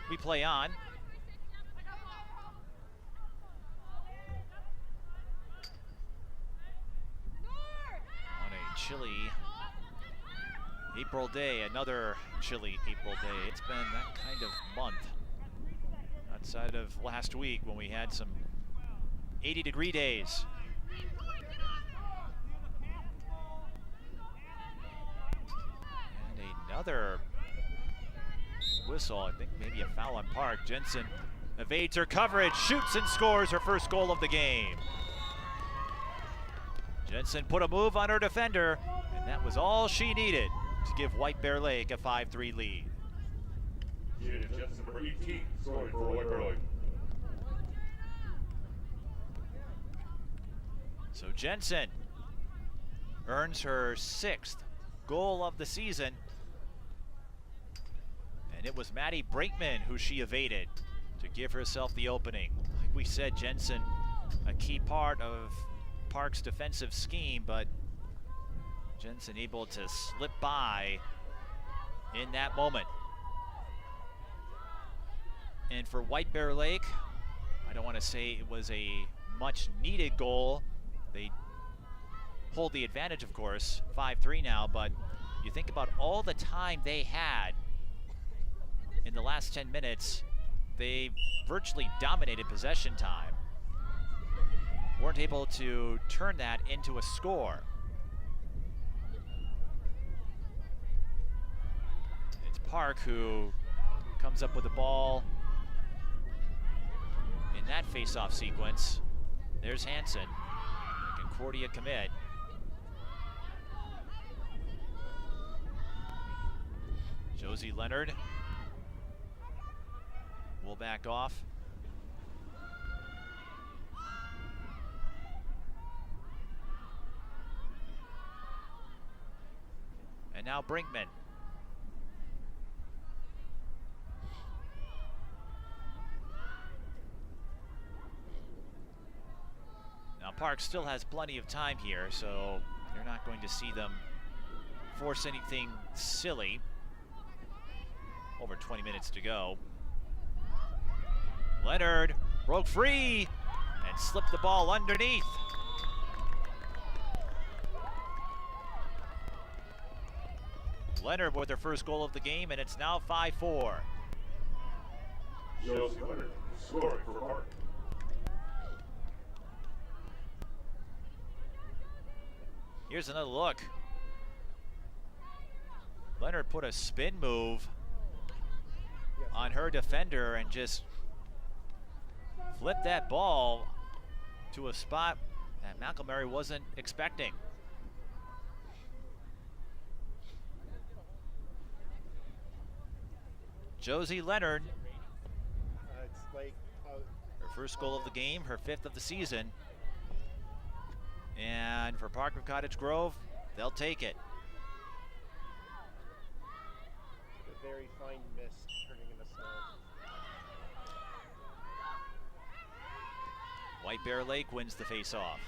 we play on. On a chilly April day, another chilly April day. It's been that kind of month. Outside of last week when we had some 80-degree days. Another whistle, I think maybe a foul on Park. Jensen evades her coverage, shoots and scores her first goal of the game. Jensen put a move on her defender, and that was all she needed to give White Bear Lake a 5-3 lead. Jensen, number 18, scoring for White Bear Lake. So Jensen earns her 6th goal of the season. And it was Maddie Brinkman who she evaded to give herself the opening. Like we said, Jensen, a key part of Park's defensive scheme, but Jensen able to slip by in that moment. And for White Bear Lake, I don't want to say it was a much needed goal. They hold the advantage, of course, 5-3 now, but you think about all the time they had in the last 10 minutes, they virtually dominated possession time. Weren't able to turn that into a score. It's Park who comes up with the ball in that face-off sequence. There's Hansen. Concordia commit. Josie Leonard will back off. And now Brinkman. Now Park still has plenty of time here, so you're not going to see them force anything silly. Over 20 minutes to go. Leonard broke free and slipped the ball underneath. Leonard with their first goal of the game, and it's now 5-4. Josie Leonard scoring for Park. Here's another look. Leonard put a spin move on her defender and just flipped that ball to a spot that McElmurray wasn't expecting. Josie Leonard, It's like her first goal of the game, her 5th of the season. And for Park of Cottage Grove, they'll take it. a very fine mist turning into snow. White Bear Lake wins the face-off.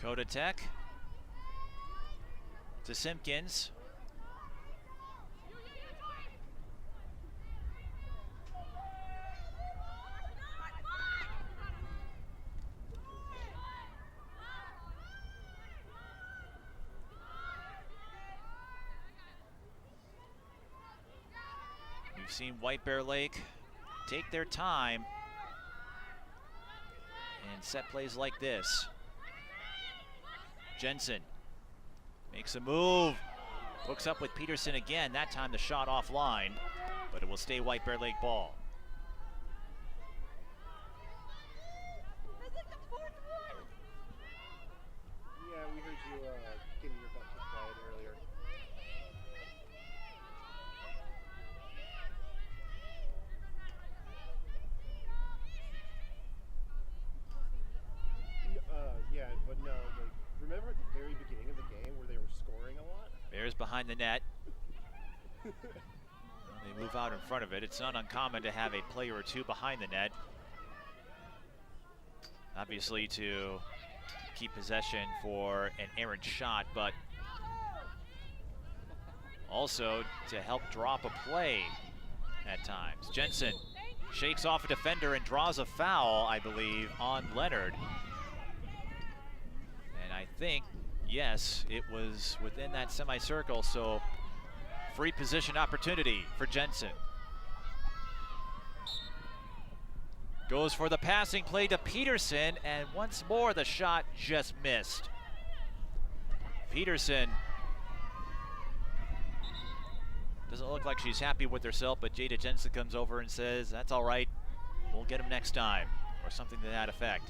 Coda Tech to Simpkins. We've seen White Bear Lake take their time and set plays like this. Jensen makes a move, hooks up with Peterson again, that time the shot offline, but it will stay White Bear Lake ball. Yeah, we heard you getting your butt kicked by it earlier. Yeah, but no, like, remember at the very beginning of the game where they were scoring a lot? Bears behind the net. They move out in front of it. It's not uncommon to have a player or two behind the net. Obviously to keep possession for an errant shot, but also to help drop a play at times. Jensen shakes off a defender and draws a foul, I believe, on Leonard. And I think, yes, it was within that semicircle, so free position opportunity for Jensen. Goes for the passing play to Peterson, and once more the shot just missed. Peterson doesn't look like she's happy with herself, but Jada Jensen comes over and says, that's all right, we'll get him next time, or something to that effect.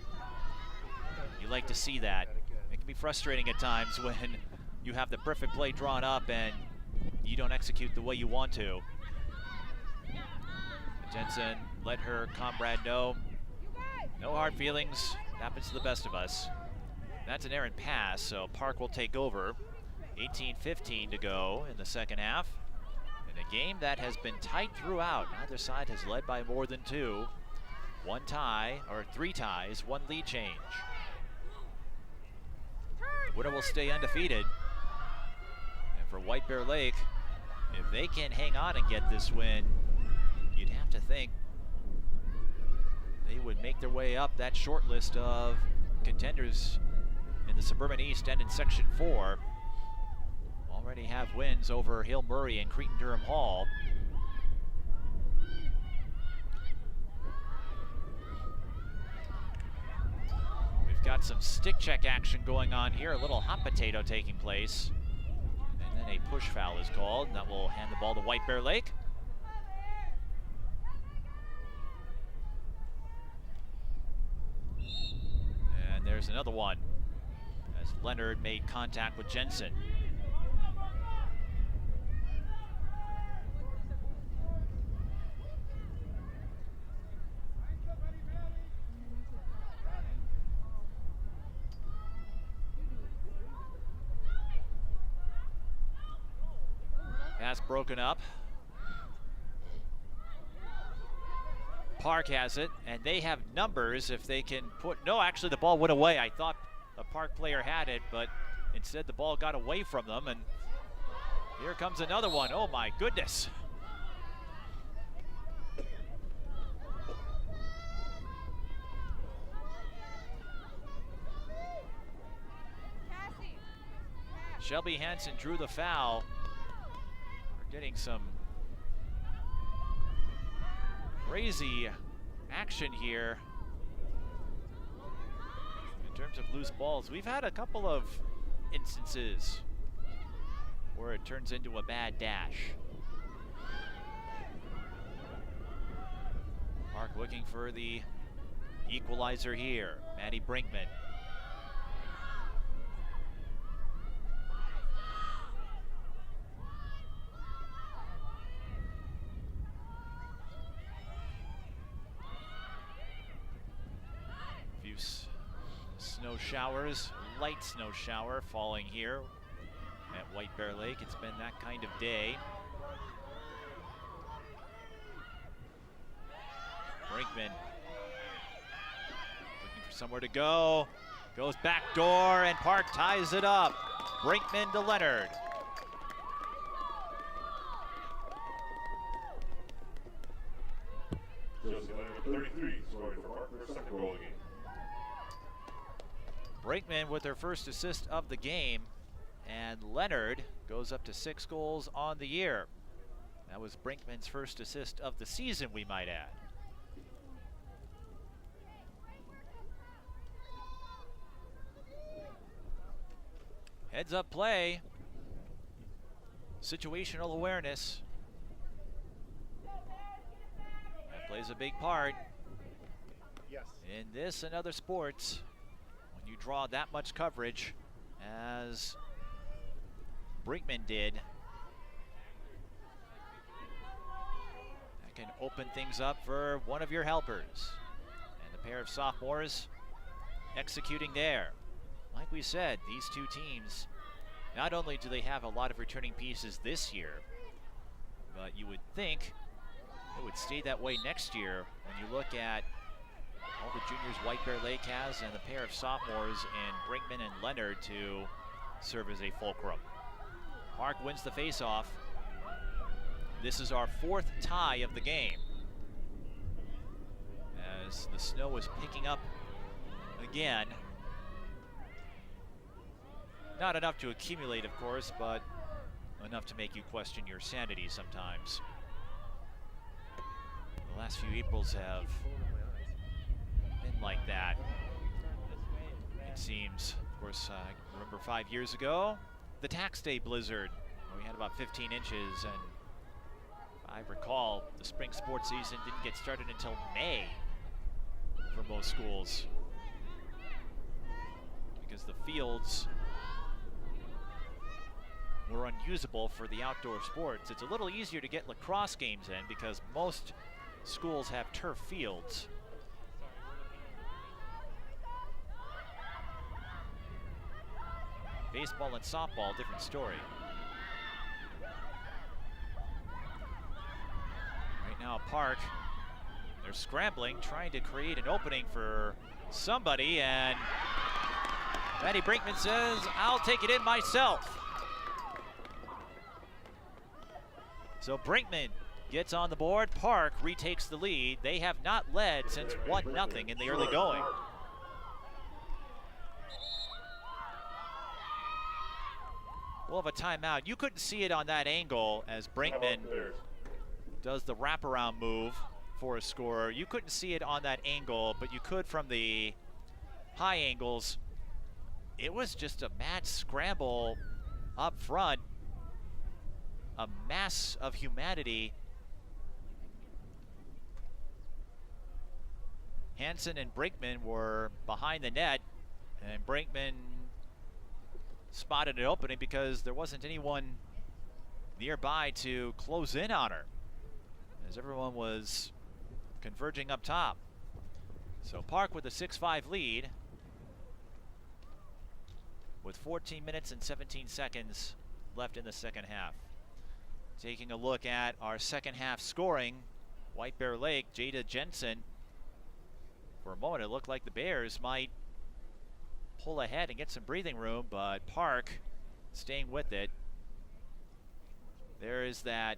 You like to see that. It can be frustrating at times when you have the perfect play drawn up and you don't execute the way you want to. Jensen let her comrade know, no hard feelings, happens to the best of us. That's an errant pass, so Park will take over. 18:15 to go in the second half. In a game that has been tight throughout, neither side has led by more than two. One tie, or three ties, one lead change. Winner will stay undefeated. And for White Bear Lake, if they can hang on and get this win, you'd have to think they would make their way up that short list of contenders in the Suburban East and in Section 4. Already have wins over Hill Murray and Cretin Durham Hall. We've got some stick check action going on here, a little hot potato taking place. And then a push foul is called, and that will hand the ball to White Bear Lake. And there's another one as Leonard made contact with Jensen. Pass broken up. Park has it, and they have numbers if they can put, no, actually the ball went away. I thought the Park player had it, but instead the ball got away from them, and here comes another one. Oh my goodness. Shelby Hansen drew the foul. We're getting some crazy action here in terms of loose balls. We've had a couple of instances where it turns into a bad dash. Park looking for the equalizer here. Maddie Brinkman. Few snow showers, light snow shower falling here at White Bear Lake. It's been that kind of day. Brinkman looking for somewhere to go. Goes back door and Park ties it up. Brinkman to Leonard. Josie Leonard with 33, scoring for Park their second goal of the game. Brinkman with their first assist of the game, and Leonard goes up to 6 goals on the year. That was Brinkman's first assist of the season, we might add. Heads up play. Situational awareness. That plays a big part. Yes. In this and other sports, when you draw that much coverage, as Brinkman did, that can open things up for one of your helpers. And the pair of sophomores executing there. Like we said, these two teams, not only do they have a lot of returning pieces this year, but you would think it would stay that way next year when you look at all the juniors White Bear Lake has and the pair of sophomores in Brinkman and Leonard to serve as a fulcrum. Park wins the faceoff. This is our 4th tie of the game, as the snow is picking up again. Not enough to accumulate, of course, but enough to make you question your sanity sometimes. The last few Aprils have been like that, it seems. Of course, I remember 5 years ago, the tax day blizzard, where we had about 15 inches, and I recall the spring sports season didn't get started until May for most schools, because the fields were unusable for the outdoor sports. It's a little easier to get lacrosse games in because most schools have turf fields. Baseball and softball, different story. Right now, Park, they're scrambling, trying to create an opening for somebody, and Maddie Brinkman says, "I'll take it in myself." So Brinkman gets on the board. Park retakes the lead. They have not led since 1-0 in the early going. We'll have a timeout. You couldn't see it on that angle as Brinkman does the wraparound move for a scorer. You couldn't see it on that angle, but you could from the high angles. It was just a mad scramble up front. A mass of humanity. Hansen and Brinkman were behind the net, and Brinkman spotted an opening because there wasn't anyone nearby to close in on her, as everyone was converging up top. So Park with a 6-5 lead with 14 minutes and 17 seconds left in the second half. Taking a look at our second half scoring, White Bear Lake, Jada Jensen. For a moment, it looked like the Bears might pull ahead and get some breathing room, but Park staying with it. There is that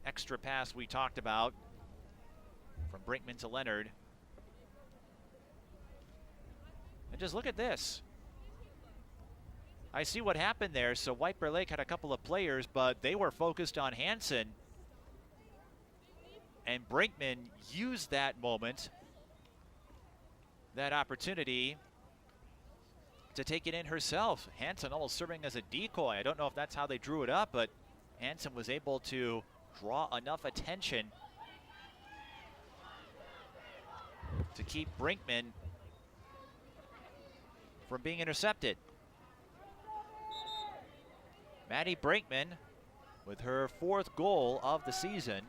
extra pass we talked about from Brinkman to Leonard. And just look at this. I see what happened there. So White Bear Lake had a couple of players, but they were focused on Hansen. And Brinkman used that moment, that opportunity, to take it in herself. Hansen almost serving as a decoy. I don't know if that's how they drew it up, but Hansen was able to draw enough attention to keep Brinkman from being intercepted. Maddie Brinkman with her 4th goal of the season.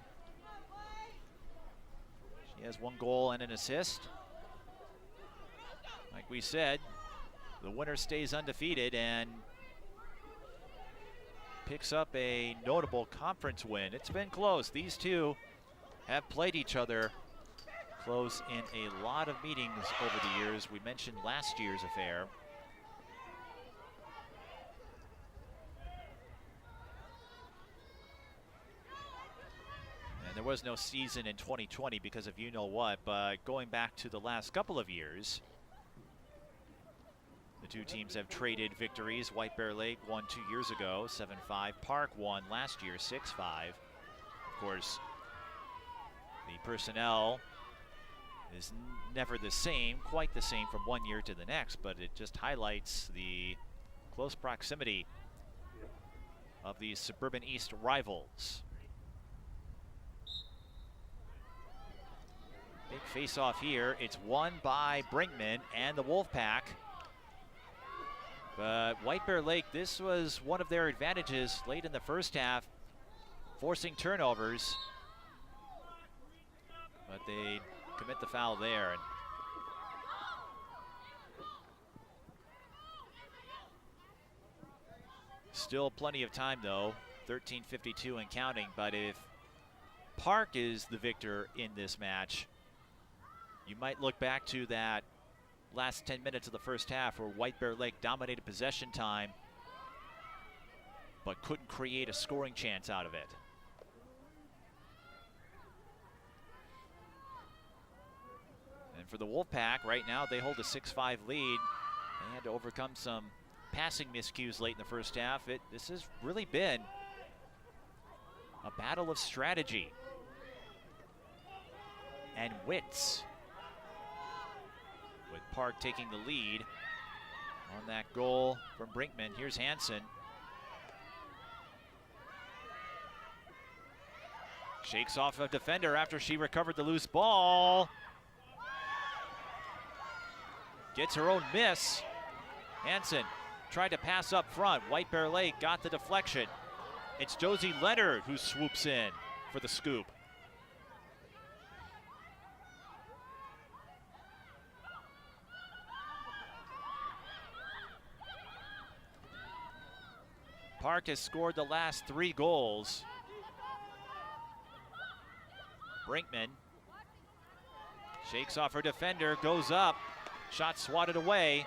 She has 1 goal and an assist. Like we said, the winner stays undefeated and picks up a notable conference win. It's been close. These two have played each other close in a lot of meetings over the years. We mentioned last year's affair. And there was no season in 2020 because of you-know-what, but going back to the last couple of years, the two teams have traded victories. White Bear Lake won 2 years ago, 7-5. Park won last year, 6-5. Of course, the personnel is never the same, quite the same from one year to the next, but it just highlights the close proximity of these Suburban East rivals. Big face-off here. It's won by Brinkman and the Wolfpack. But White Bear Lake, this was one of their advantages late in the first half, forcing turnovers. But they commit the foul there. And still plenty of time though, 13:52 and counting. But if Park is the victor in this match, you might look back to that last 10 minutes of the first half where White Bear Lake dominated possession time but couldn't create a scoring chance out of it. And for the Wolfpack, right now they hold a 6-5 lead. They had to overcome some passing miscues late in the first half. This has really been a battle of strategy and wits, with Park taking the lead on that goal from Brinkman. Here's Hansen. Shakes off a defender after she recovered the loose ball. Gets her own miss. Hansen tried to pass up front. White Bear Lake got the deflection. It's Josie Leonard who swoops in for the scoop. Park has scored the last 3 goals. Brinkman shakes off her defender, goes up, shot swatted away.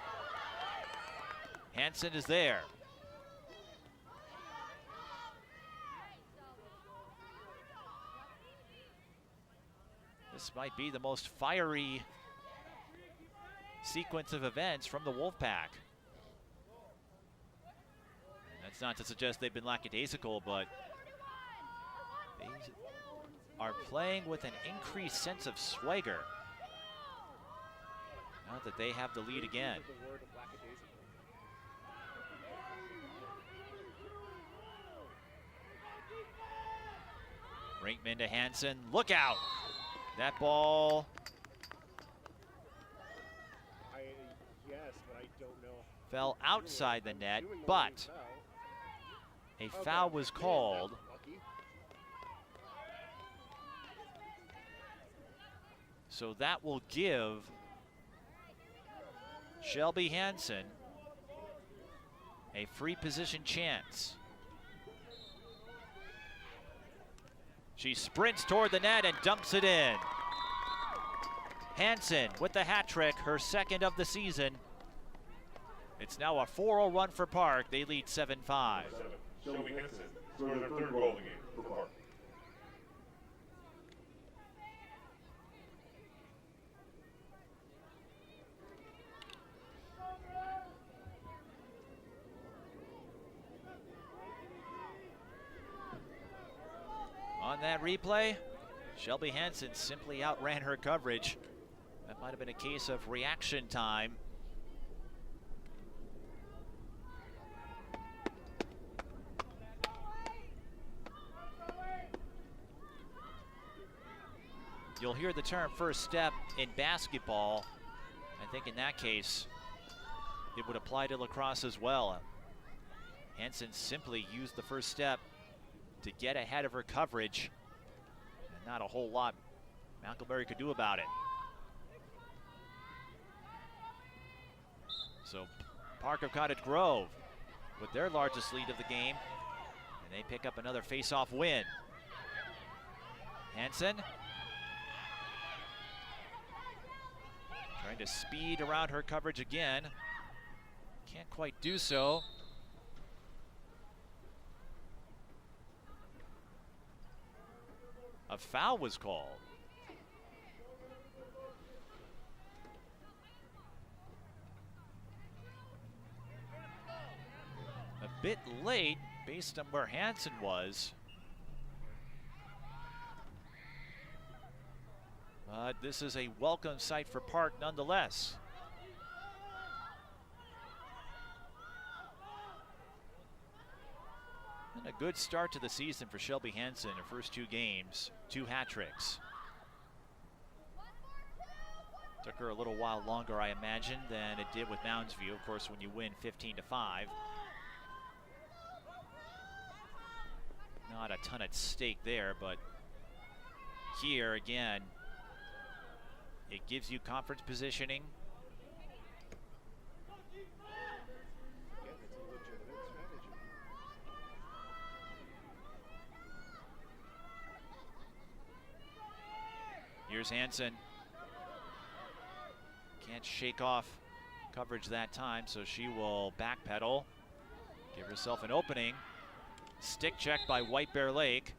Hansen is there. This might be the most fiery sequence of events from the Wolfpack. That's not to suggest they've been lackadaisical, but they are playing with an increased sense of swagger now that they have the lead again. Brinkman to Hansen, look out! That ball. Yes, but I don't know. Fell outside the net, but a foul was called. So that will give Shelby Hansen a free position chance. She sprints toward the net and dumps it in. Hansen with the hat trick, her second of the season. It's now a 4-0 run for Park. They lead 7-5. Shelby Hansen scored their 3rd goal of the game for Park. On that replay, Shelby Hansen simply outran her coverage. That might have been a case of reaction time. You'll hear the term first step in basketball. I think in that case, it would apply to lacrosse as well. Hansen simply used the first step to get ahead of her coverage, and not a whole lot Malcolmberry could do about it. So Park of Cottage Grove with their largest lead of the game, and they pick up another face-off win. Hansen trying to speed around her coverage again. Can't quite do so. A foul was called. A bit late based on where Hansen was. But this is a welcome sight for Park nonetheless. And a good start to the season for Shelby Hansen. Her first 2 games, 2 hat tricks. Took her a little while longer, I imagine, than it did with Mounds View. Of course, when you win 15-5. Not a ton at stake there, but here again, it gives you conference positioning. Yeah, it's a legitimate strategy. Here's Hansen. Can't shake off coverage that time, so she will backpedal, give herself an opening. Stick check by White Bear Lake.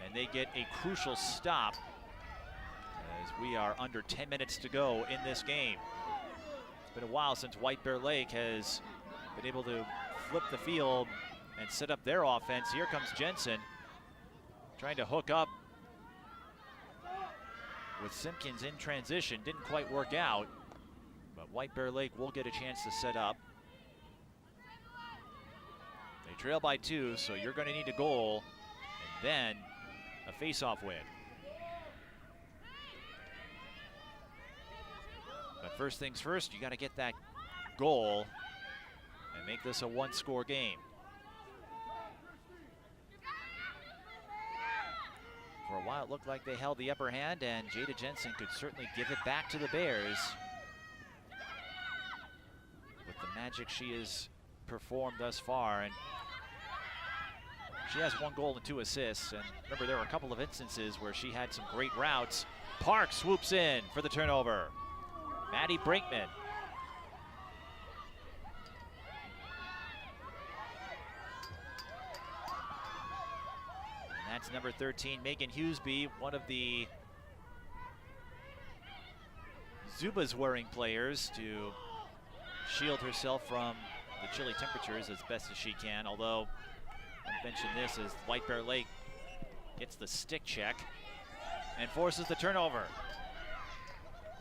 And they get a crucial stop as we are under 10 minutes to go in this game. It's been a while since White Bear Lake has been able to flip the field and set up their offense. Here comes Jensen trying to hook up with Simpkins in transition. Didn't quite work out, but White Bear Lake will get a chance to set up. They trail by 2, so you're going to need a goal and then a face-off win. But first things first, you got to get that goal and make this a 1-score game. For a while, it looked like they held the upper hand, and Jada Jensen could certainly give it back to the Bears with the magic she has performed thus far. And she has 1 goal and 2 assists. And remember, there were a couple of instances where she had some great routes. Park swoops in for the turnover. Maddie Brinkman. And that's number 13, Megan Hughesby, one of the Zubaz wearing players to shield herself from the chilly temperatures as best as she can. Although, I mentioned this as White Bear Lake gets the stick check and forces the turnover.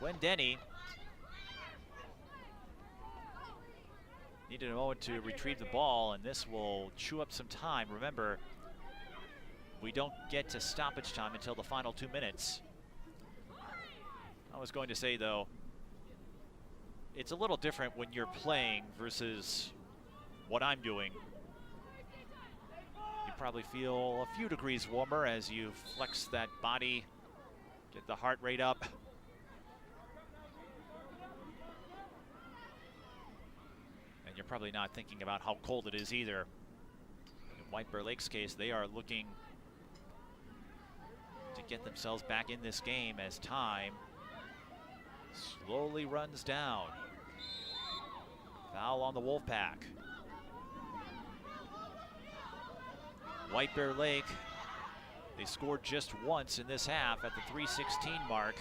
Gwen Denny needed a moment to retrieve the ball, and this will chew up some time. Remember, we don't get to stoppage time until the final 2 minutes. I was going to say, though, it's a little different when you're playing versus what I'm doing. You probably feel a few degrees warmer as you flex that body, get the heart rate up. And you're probably not thinking about how cold it is either. In White Bear Lake's case, they are looking to get themselves back in this game as time slowly runs down. Foul on the Wolfpack. White Bear Lake, they scored just once in this half at the 3:16 mark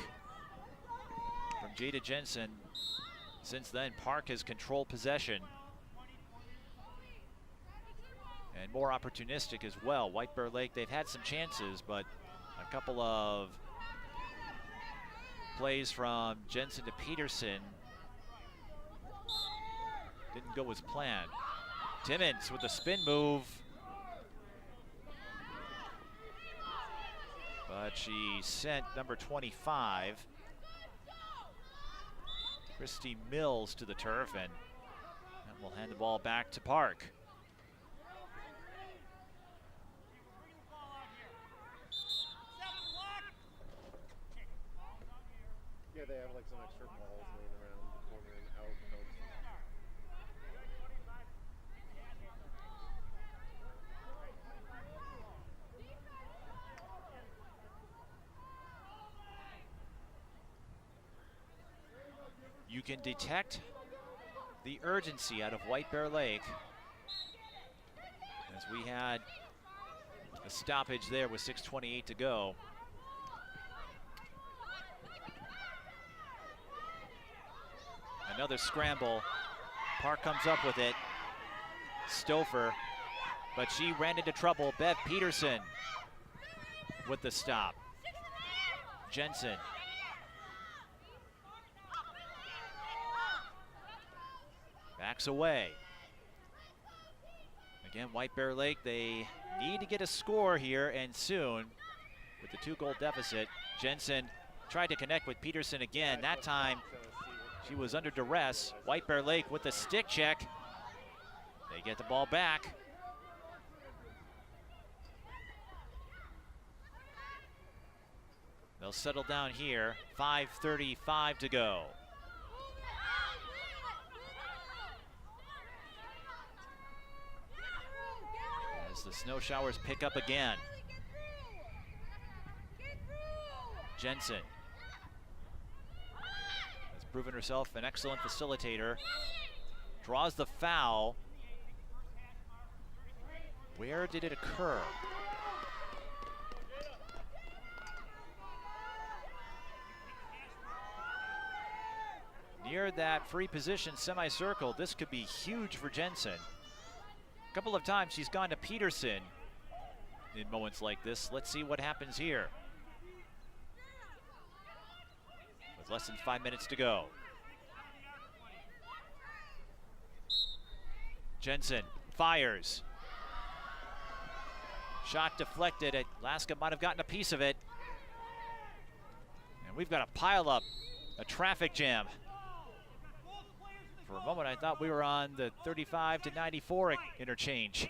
from Jada Jensen. Since then, Park has controlled possession. and more opportunistic as well. White Bear Lake, they've had some chances, but a couple of plays from Jensen to Peterson didn't go as planned. Timmons with the spin move. But she sent number 25, Christy Mills, to the turf, and will hand the ball back to Park. Yeah, they have like some extra balls laying around the corner and out. You can detect the urgency out of White Bear Lake, as we had a stoppage there with 6:28 to go. Another scramble. Park comes up with it. Stouffer, but she ran into trouble. Bev Peterson with the stop. Jensen. Backs away. Again, White Bear Lake, they need to get a score here and soon with the 2-goal deficit. Jensen tried to connect with Peterson again. That time she was under duress. White Bear Lake with the stick check. They get the ball back. They'll settle down here. 5:35 to go. As the snow showers pick up again. Jensen has proven herself an excellent facilitator. Draws the foul. Where did it occur? Near that free position semicircle. This could be huge for Jensen. A couple of times she's gone to Peterson in moments like this. Let's see what happens here. With less than 5 minutes to go. Jensen fires. Shot deflected. Alaska might have gotten a piece of it. And we've got a pile up, a traffic jam. For a moment, I thought we were on the 35 to 94 interchange.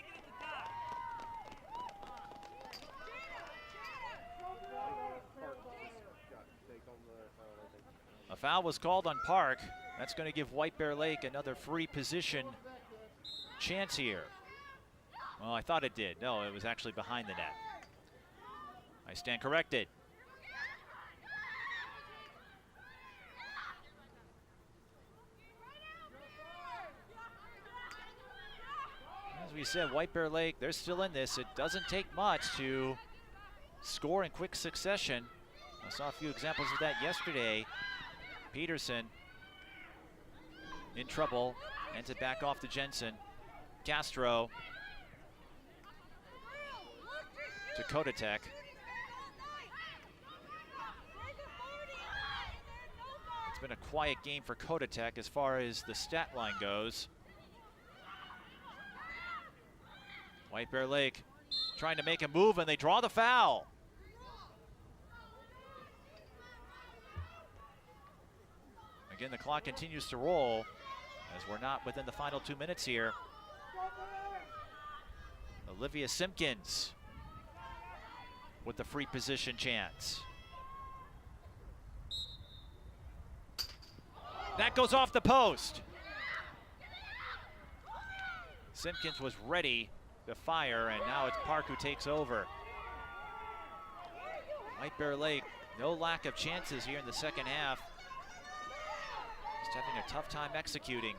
A foul was called on Park. That's going to give White Bear Lake another free position chance here. Well, I thought it did. No, it was actually behind the net. I stand corrected. As we said, White Bear Lake, they're still in this. It doesn't take much to score in quick succession. I saw a few examples of that yesterday. Peterson in trouble, ends it back off to Jensen. Castro to Cottage. It's been a quiet game for Cottage as far as the stat line goes. White Bear Lake trying to make a move, and they draw the foul. Again, the clock continues to roll as we're not within the final 2 minutes here. Olivia Simpkins with the free position chance. That goes off the post. Simpkins was ready to fire, and now it's Park who takes over. White Bear Lake, no lack of chances here in the second half. Just having a tough time executing.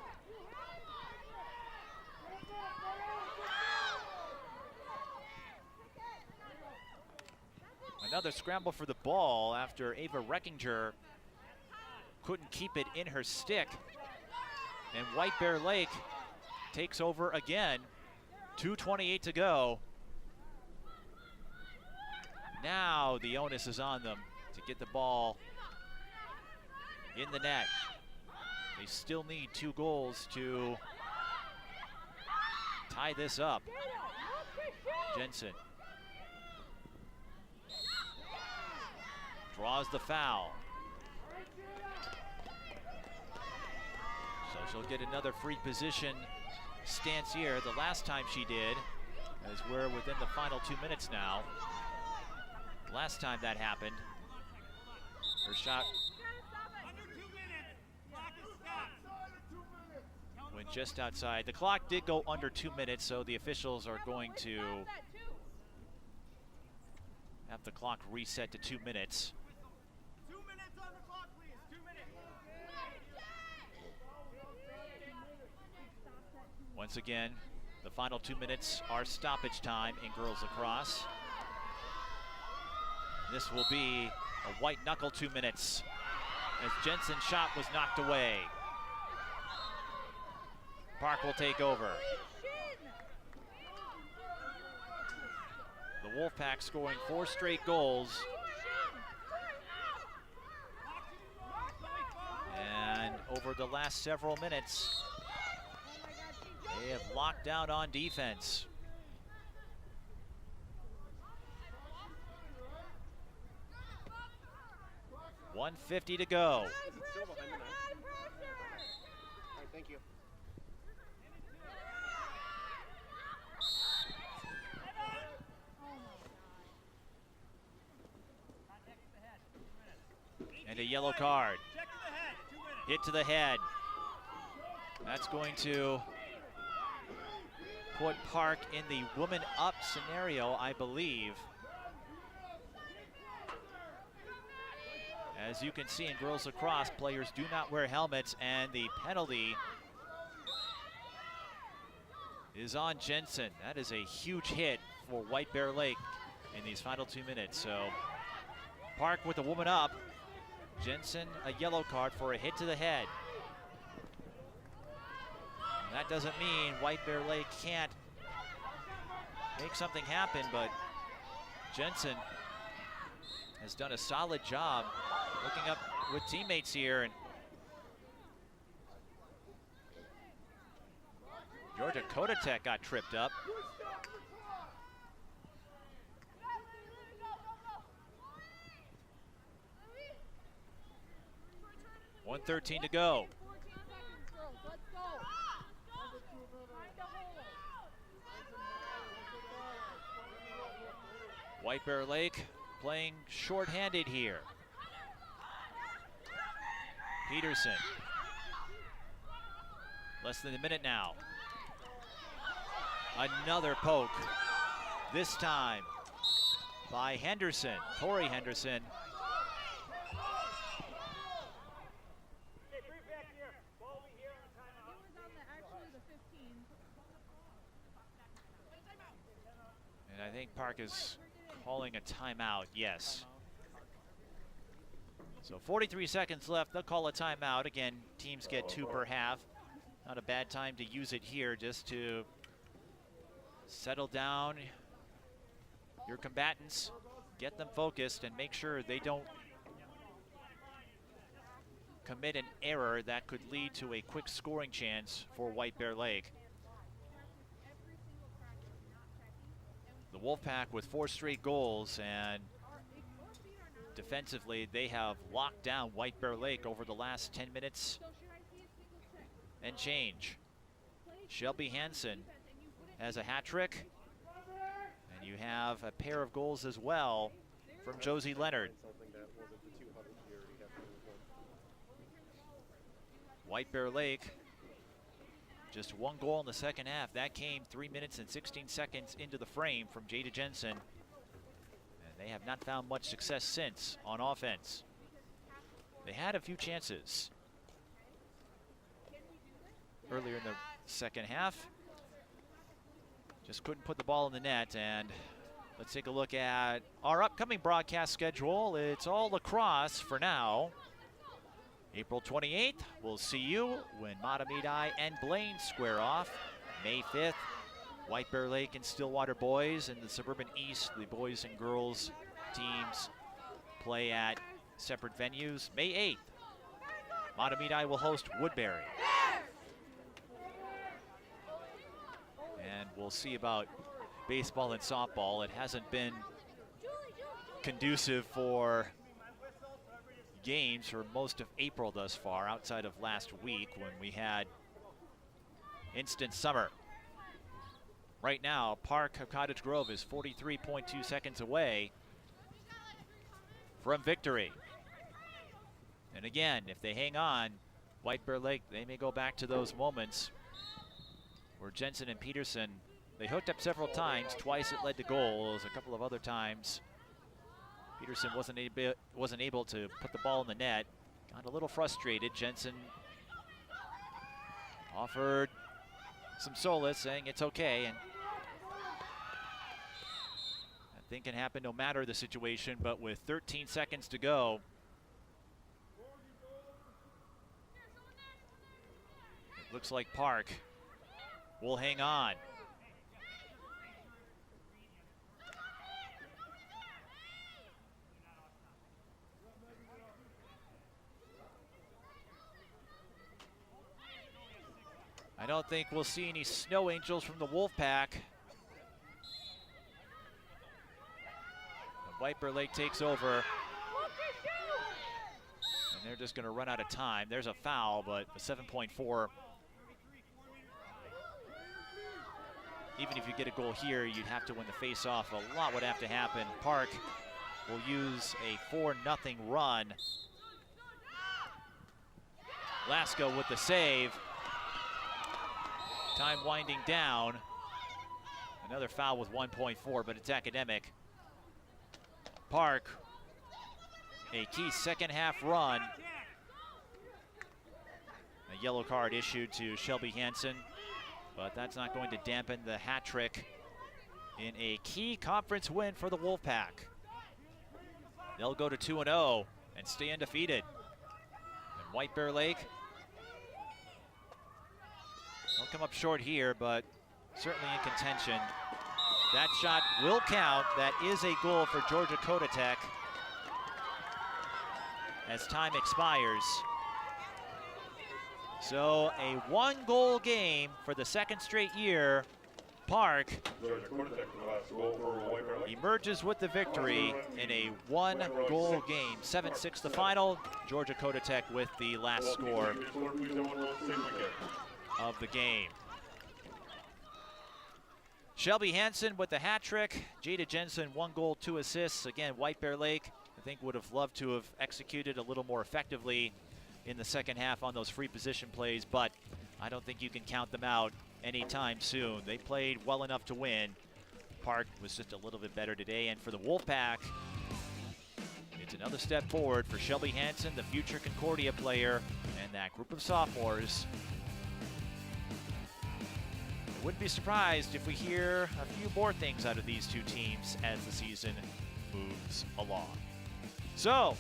Another scramble for the ball after Ava Reckinger couldn't keep it in her stick. And White Bear Lake takes over again. 2:28 to go. Now the onus is on them to get the ball in the net. They still need 2 goals to tie this up. Jensen draws the foul. So she'll get another free position stance here. The last time she did, as we're within the final 2 minutes now. Last time that happened, her shot went just outside. The clock did go under 2 minutes, so the officials are going to have the clock reset to 2 minutes. 2 minutes on the clock, please. 2 minutes. Once again, the final 2 minutes are stoppage time in girls lacrosse. This will be a white knuckle 2 minutes as Jensen's shot was knocked away. Park will take over. The Wolfpack scoring 4 straight goals. And over the last several minutes, they have locked down on defense. $1:50 to go. Still behind the net. All right, thank you. And a yellow card. Hit to the head. That's going to put Park in the woman up scenario, I believe. As you can see in girls lacrosse, players do not wear helmets, and the penalty is on Jensen. That is a huge hit for White Bear Lake in these final 2 minutes. So Park with the woman up. Jensen a yellow card for a hit to the head. And that doesn't mean White Bear Lake can't make something happen, but Jensen has done a solid job looking up with teammates here. And Georgia Cottage got tripped up. $1:13 to go. White Bear Lake playing shorthanded here. Peterson. Less than a minute now. Another poke. This time by Henderson, Tori Henderson. And I think Park is calling a timeout, yes. So 43 seconds left, they'll call a timeout. Again, teams get 2 per half. Not a bad time to use it here, just to settle down your combatants, get them focused, and make sure they don't commit an error that could lead to a quick scoring chance for White Bear Lake. The Wolfpack with 4 straight goals, and defensively they have locked down White Bear Lake over the last 10 minutes and change. Shelby Hansen has a hat trick, and you have a pair of goals as well from Josie Leonard. White Bear Lake, just 1 goal in the second half. That came 3 minutes and 16 seconds into the frame from Jada Jensen. And they have not found much success since on offense. They had a few chances earlier in the second half. Just couldn't put the ball in the net. And let's take a look at our upcoming broadcast schedule. It's all lacrosse for now. April 28th, we'll see you when Matamidi and Blaine square off. May 5th, White Bear Lake and Stillwater boys. In the Suburban East, the boys and girls teams play at separate venues. May 8th, Matamidi will host Woodbury. And we'll see about baseball and softball. It hasn't been conducive for games for most of April thus far, outside of last week when we had instant summer. Right now, Park of Cottage Grove is 43.2 seconds away from victory. And again, if they hang on, White Bear Lake, they may go back to those moments where Jensen and Peterson, they hooked up several times. Twice it led to goals. A couple of other times, Peterson wasn't able to put the ball in the net. Got a little frustrated. Jensen offered some solace, saying it's okay. And that thing can happen no matter the situation, but with 13 seconds to go, it looks like Park will hang on. I don't think we'll see any snow angels from the Wolfpack. White Bear Lake takes over. And they're just going to run out of time. There's a foul, but a 7.4. Even if you get a goal here, you'd have to win the face-off. A lot would have to happen. Park will use a 4-0 run. Lasko with the save. Time winding down. Another foul with 1.4, but it's academic. Park, a key second half run. A yellow card issued to Shelby Hansen, but that's not going to dampen the hat trick in a key conference win for the Wolfpack. They'll go to 2-0 and stay undefeated. And White Bear Lake, they'll come up short here, but certainly in contention. That shot will count. That is a goal for Georgia Cottage as time expires. So a 1-goal game for the second straight year. Park emerges with the victory in a 1-goal game. 7-6 the final. Georgia Cotech with the last score of the game. Shelby Hansen with the hat trick. Jada Jensen, 1 goal, 2 assists. Again, White Bear Lake, I think, would have loved to have executed a little more effectively in the second half on those free position plays, but I don't think you can count them out anytime soon. They played well enough to win. Park was just a little bit better today, and for the Wolfpack, it's another step forward for Shelby Hansen, the future Concordia player, and that group of sophomores. I wouldn't be surprised if we hear a few more things out of these two teams as the season moves along. So,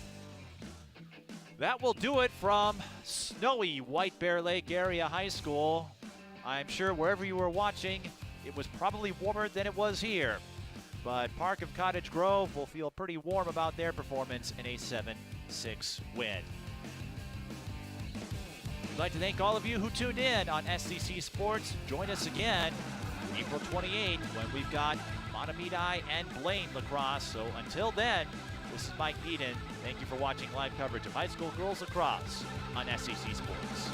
that will do it from snowy White Bear Lake Area High School. I'm sure wherever you were watching, it was probably warmer than it was here. But Park of Cottage Grove will feel pretty warm about their performance in a 7-6 win. We'd like to thank all of you who tuned in on SCC Sports. Join us again April 28th when we've got Matamidi and Blaine Lacrosse. So until then, this is Mike Eden. Thank you for watching live coverage of high school girls lacrosse on SCC Sports.